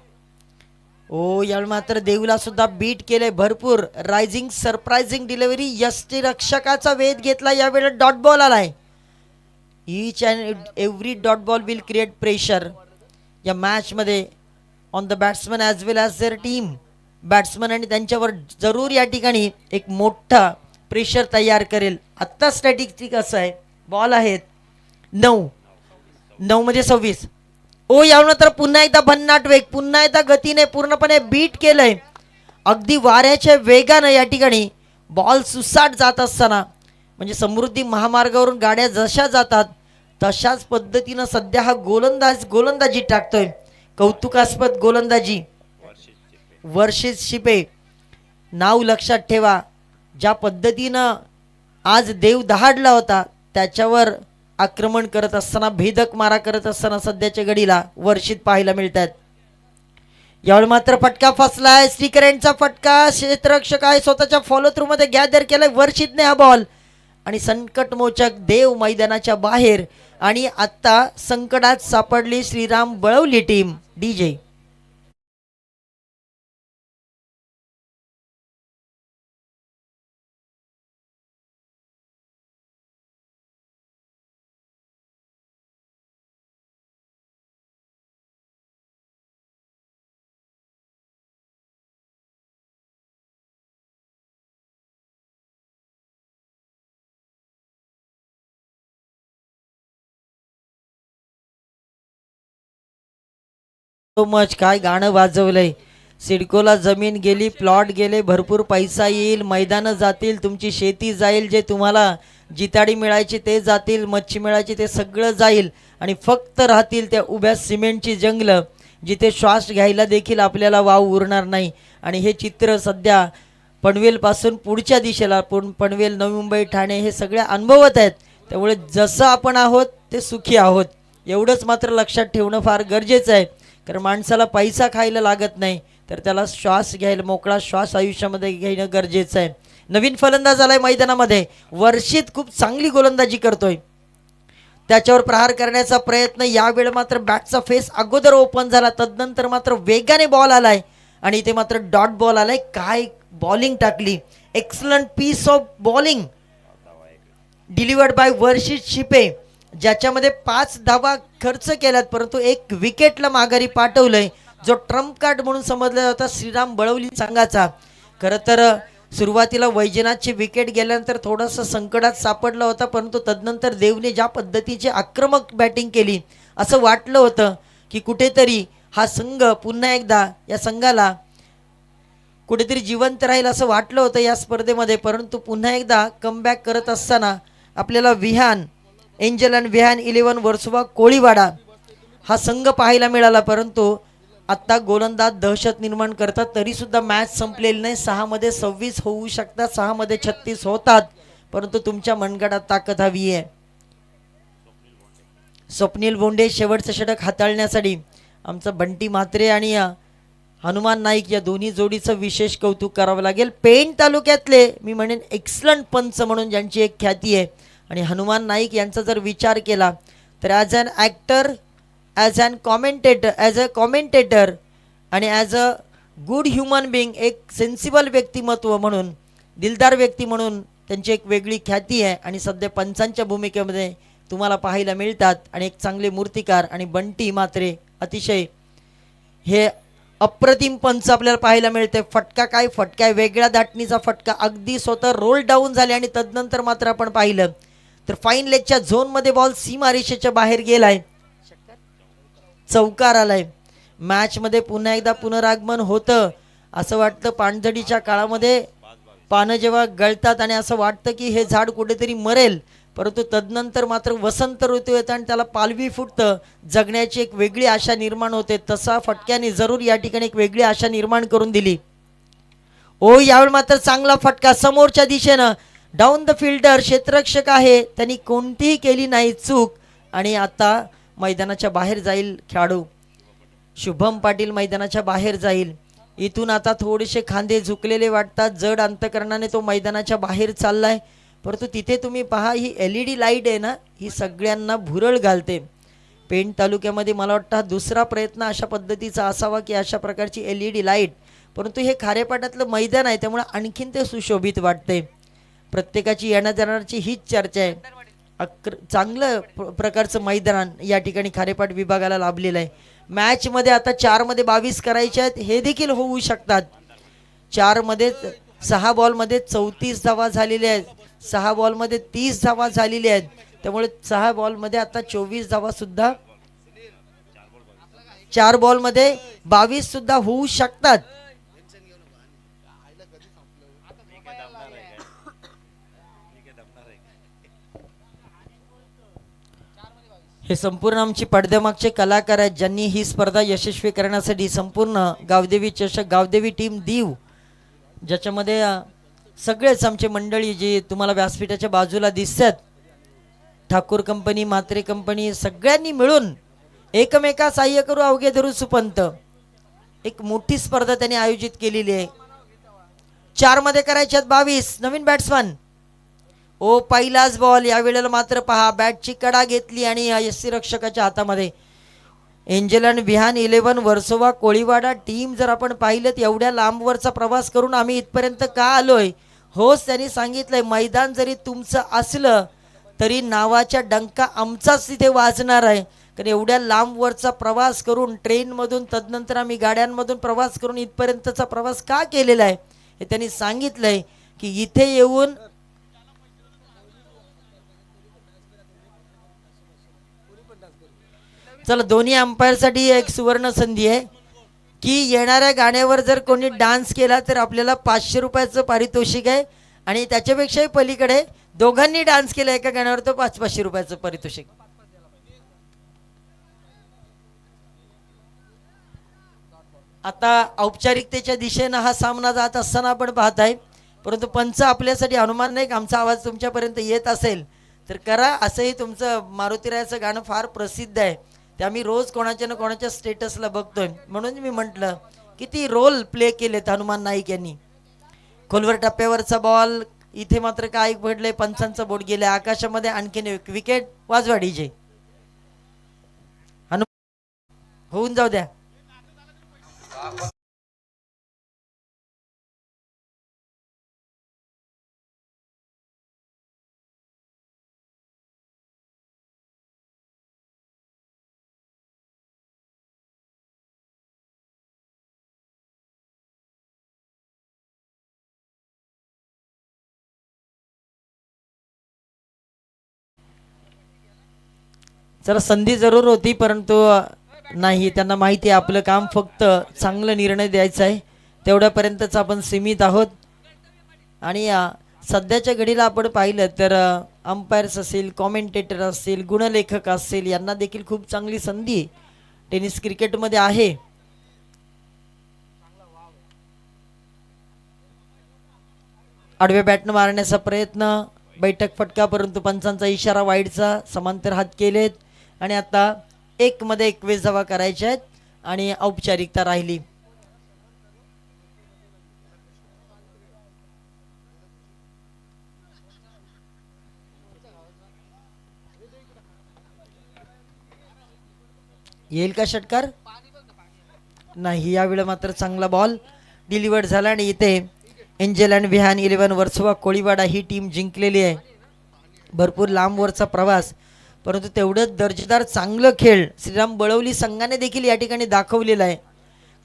यावेळी मात्र देवला सुद्धा बीट केले भरपूर. रायझिंग सरप्राइझिंग डिलिव्हरी, यष्टीरक्षकाचा वेध घेतला. यावेळी डॉट बॉल आलाय. Each and every dot ball will create pressure या मॅच मध्ये on the batsman as well as there team. Batsman आणि त्यांच्यावर जरूर या ठिकाणी एक मोठा प्रेशर तयार करेल. आत्ता स्टॅटिस्टिक असं आहे, बॉल आहेत 9 मध्ये 26. यानंतर पुन्हा एकदा भन्नाट वेग, पुन्हा एकदा गतीने पूर्णपणे बीट केलंय. अगदी वाऱ्याच्या वेगानं या ठिकाणी बॉल सुसाट जात असताना, म्हणजे समृद्धी महामार्गावरून गाड्या जशा जातात तशाच पद्धतीनं सध्या हा गोलंदाजी टाकतोय. कौतुकास्पद गोलंदाजी. वर्षित शिपे, नाव लक्षात ठेवा. ज्या पद्धतीनं आज देव दहाडला होता त्याच्यावर आक्रमण करत असताना, भेदक मारा करत असताना सध्याच्या घडीला वर्षित पाहायला मिळतात. यावेळी मात्र फटका फसलाय. स्टिकर एंडचा फटका. क्षेत्ररक्षक आहे स्वतःच्या फॉलो थ्रू मध्ये गॅदर केलाय वर्षितने हा बॉल, आणि संकटमोचक देव मैदानाच्या बाहेर. आणि आत्ता संकटात सापडली Shriram Balwali team. DJ so much. काय गाणं वाजवलंय. सिडकोला जमीन गेली, प्लॉट गेले, भरपूर पैसा येईल, मैदानं जातील, तुमची शेती जाईल, जे तुम्हाला जिताडी मिळायची ते जातील, मच्छी मिळायची ते सगळं जाईल आणि फक्त राहतील त्या उभ्या सिमेंटची जंगलं जिथे श्वास घ्यायला देखील आपल्याला वाव उरणार नाही. आणि हे चित्र सध्या पनवेलपासून पुढच्या दिशेला पनवेल, नवी मुंबई, ठाणे हे सगळे अनुभवत आहेत. त्यामुळे जसं आपण आहोत ते सुखी आहोत एवढंच मात्र लक्षात ठेवणं फार गरजेचं आहे. कारण माणसाला पैसा खायला लागत नाही, तर त्याला श्वास घ्यायला, मोकळा श्वास आयुष्यामध्ये घेणं गरजेचं आहे. नवीन फलंदाज आलाय मैदानामध्ये. वर्षित खूप चांगली गोलंदाजी करतोय. त्याच्यावर प्रहार करण्याचा प्रयत्न. यावेळी मात्र बॅटचा फेस अगोदर ओपन झाला, तदनंतर मात्र वेगाने बॉल आलाय आणि ते मात्र डॉट बॉल आलाय. काय बॉलिंग टाकली. Excellent piece of bowling delivered by Varshit Shipe, ज्याच्यामध्ये 5 धावा खर्च केल्यात परंतु 1 विकेटला माघारी पाठवलंय, जो ट्रम्प कार्ड म्हणून समजला जाता श्रीराम बळवली संघाचा. खरं तर सुरुवातीला वैजनाथची विकेट गेल्यानंतर थोडंसं संकटात सापडला होता, परंतु तदनंतर देवने ज्या पद्धतीची आक्रमक बॅटिंग केली असं वाटलं होतं की कुठेतरी हा संघ पुन्हा एकदा या संघाला कुठेतरी जिवंत राहील असं वाटलं होतं या स्पर्धेमध्ये. परंतु पुन्हा एकदा कमबॅक करत असताना आपल्याला विहान एंजल अँड विहान 11 वर्सोवा कोळीवाडा हा संघ पाहायला मिळाला. परंतु आत्ता गोलंदाज दहशत निर्माण करतात, तरीसुद्धा मॅच संपलेली नाही. 6 मध्ये 26 होऊ शकतात, 6 मध्ये 36 होतात, परंतु तुमच्या मनगटात ताकद हवी आहे. स्वप्नील बोंडे शेवटचं षटक हाताळण्यासाठी आमचं बंटी म्हात्रे आणि हनुमान नाईक या दोन्ही जोडीचं विशेष कौतुक करावं लागेल. पेण तालुक्यातले मी म्हणेन एक्सलंट पंच म्हणून ज्यांची एक ख्याती आहे. आणि हनुमान नाईक यांचा जर विचार केला तर as an actor, as a commentator आणि as a good human being, एक सेन्सिबल व्यक्तिमत्व म्हणून, दिलदार व्यक्ती म्हणून त्यांची एक वेगळी ख्याती आहे. आणि सध्या पंचांच्या भूमिकेमध्ये तुम्हाला पाहायला मिळतात. आणि एक चांगले मूर्तिकार आणि बंटी म्हात्रे अतिशय हे अप्रतिम पंच आपल्याला पाहायला मिळते. फटका काय फटका आहे, वेगळ्या धाटणीचा फटका, अगदी स्वतः रोल डाऊन झाले आणि तदनंतर मात्र आपण पाहिलं तर फाईन लेगच्या झोनमध्ये बॉल सीमारेषेच्या बाहेर गेलाय, चौकार आलाय. मॅचमध्ये पुन्हा एकदा पुनरागमन होतं असं वाटतं. पाणझडीच्या काळामध्ये पानं जेव्हा गळतात आणि असं वाटतं की हे झाड कुठेतरी मरेल, परंतु तदनंतर मात्र वसंत ऋतू येतं आणि त्याला पालवी फुटतं, जगण्याची एक वेगळी आशा निर्माण होते. तसा फटक्याने जरूर या ठिकाणी एक वेगळी आशा निर्माण करून दिली. ओ यावेळी मात्र चांगला फटका समोरच्या दिशेनं, डाऊन द फिल्डर क्षेत्ररक्षक आहे, त्यांनी कोणतीही केली नाही चूक. आणि आता मैदानाच्या बाहेर जाईल खेळाडू शुभम पाटील, मैदानाच्या बाहेर जाईल. इथून आता थोडेसे खांदे झुकलेले वाटतात, जड अंतकरणाने तो मैदानाच्या बाहेर चाललाय. परंतु तिथे तुम्ही पहा, ही LED लाईट आहे ना, ही सगळ्यांना भुरळ घालते. पेण तालुक्यामध्ये मला वाटतं हा दुसरा प्रयत्न अशा पद्धतीचा असावा की अशा प्रकारची LED लाईट, परंतु हे खारेपाटातलं मैदान आहे त्यामुळे आणखीन ते सुशोभित वाटते. प्रत्येकाची येण्या जाण्याची हीच चर्चा आहे. चांगलं प्रकारचं मैदान या ठिकाणी खारेपाट विभागाला लाभलेलं आहे. मॅचमध्ये आता 4 मध्ये 22 करायचे आहेत, हे देखील होऊ शकतात. 4 मध्ये 6 बॉलमध्ये 34 धावा झालेल्या आहेत, 6 बॉलमध्ये 30 धावा झालेल्या आहेत. त्यामुळे 6 बॉलमध्ये आता 24 धावा सुद्धा, 4 बॉलमध्ये 22 सुद्धा होऊ शकतात. हे संपूर्ण आमची पडद्यामागचे कलाकार आहेत, ज्यांनी ही स्पर्धा यशस्वी करण्यासाठी संपूर्ण गावदेवी चषक, गावदेवी टीम दीव, ज्याच्यामध्ये सगळेच आमचे मंडळी जी तुम्हाला व्यासपीठाच्या बाजूला दिसतात, ठाकूर कंपनी, म्हात्रे कंपनी, सगळ्यांनी मिळून एकमेका सहाय्य करू अवघे धरू सुपंत, एक मोठी स्पर्धा त्यांनी आयोजित केलेली आहे. 4 मध्ये करायच्यात 22. नवीन बॅट्समन ओ पहिलाच बॉल. यावेळेला मात्र पहा बॅटची कडा घेतली आणि यष्टीरक्षकाच्या हातामध्ये. Angel and Vihaan 11 Versova Koliwada team जर आपण पाहिलं तर एवढ्या लांबवरचा प्रवास करून आम्ही इथपर्यंत का आलोय. होच त्यांनी सांगितलंय मैदान जरी तुमचं असलं तरी नावाच्या डंका आमचाच तिथे वाजणार आहे. कारण एवढ्या लांबवरचा प्रवास करून ट्रेनमधून तदनंतर आम्ही गाड्यांमधून प्रवास करून इथपर्यंतचा प्रवास का केलेला आहे हे त्यांनी सांगितलंय की इथे येऊन चला दोन्ही अंपायरसाठी एक सुवर्ण संधी आहे की येणाऱ्या गाण्यावर जर कोणी डान्स केला तर आपल्याला 500 रुपयाचं पारितोषिक आहे आणि त्याच्यापेक्षाही पलीकडे दोघांनी डान्स केला एका गाण्यावर तर 500 रुपयाचं पारितोषिक. आता औपचारिकतेच्या दिशेनं हा सामना जात असताना आपण पाहत आहे परंतु पंच आपल्यासाठी हनुमान नाही. आमचा आवाज तुमच्यापर्यंत येत असेल तर करा. असंही तुमचं मारुतीरायाचं गाणं फार प्रसिद्ध आहे ते आम्ही रोज कोणाच्या ना कोणाच्या स्टेटसला बघतोय म्हणून मी म्हटलं किती रोल प्ले केलेत हनुमान नाईक यांनी. खोलवर टप्प्यावरचा बॉल इथे मात्र काय पडलंय पंचांचा बोट गेलाय आकाशामध्ये. आणखीन एक विकेट. वाजवा डीजे. होऊन जाऊ द्या. चला संधी जरूर होती परंतु नाही. त्यांना माहिती आहे आपलं काम फक्त चांगलं निर्णय द्यायचा आहे तेवढ्यापर्यंतच आपण सीमित आहोत. आणि सध्याच्या घडीला आपण पाहिलं तर अंपायर्स असेल कॉमेंटेटर असतील गुणलेखक असतील यांना देखील खूप चांगली संधी टेनिस क्रिकेटमध्ये आहे. आडव्या बॅटनं मारण्याचा प्रयत्न बैठक फटका परंतु पंचांचा इशारा वाईडचा. समांतर हात केलेत आणि आता 1 मध्ये 21 धावा करायच्या आहेत आणि औपचारिकता राहिली. येईल का षटकार. नाही. यावेळी मात्र चांगला बॉल डिलिव्हर्ड झाला आणि इथे एंजल अँड विहान 11 वर्सोवा कोळीवाडा ही टीम जिंकलेली आहे. भरपूर लांबवरचा प्रवास परंतु तेवढंच दर्जेदार चांगलं खेळ श्रीराम बळवली संघाने देखील या ठिकाणी दाखवलेला आहे.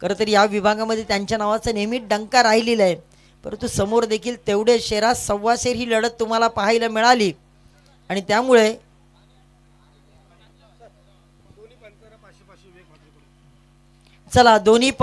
खरं तर या विभागामध्ये त्यांच्या नावाचा नेहमी डंका राहिलेला आहे परंतु समोर देखील तेवढे शेरा सव्वाशेर ही लढत तुम्हाला पाहायला मिळाली आणि त्यामुळे चला दोन्ही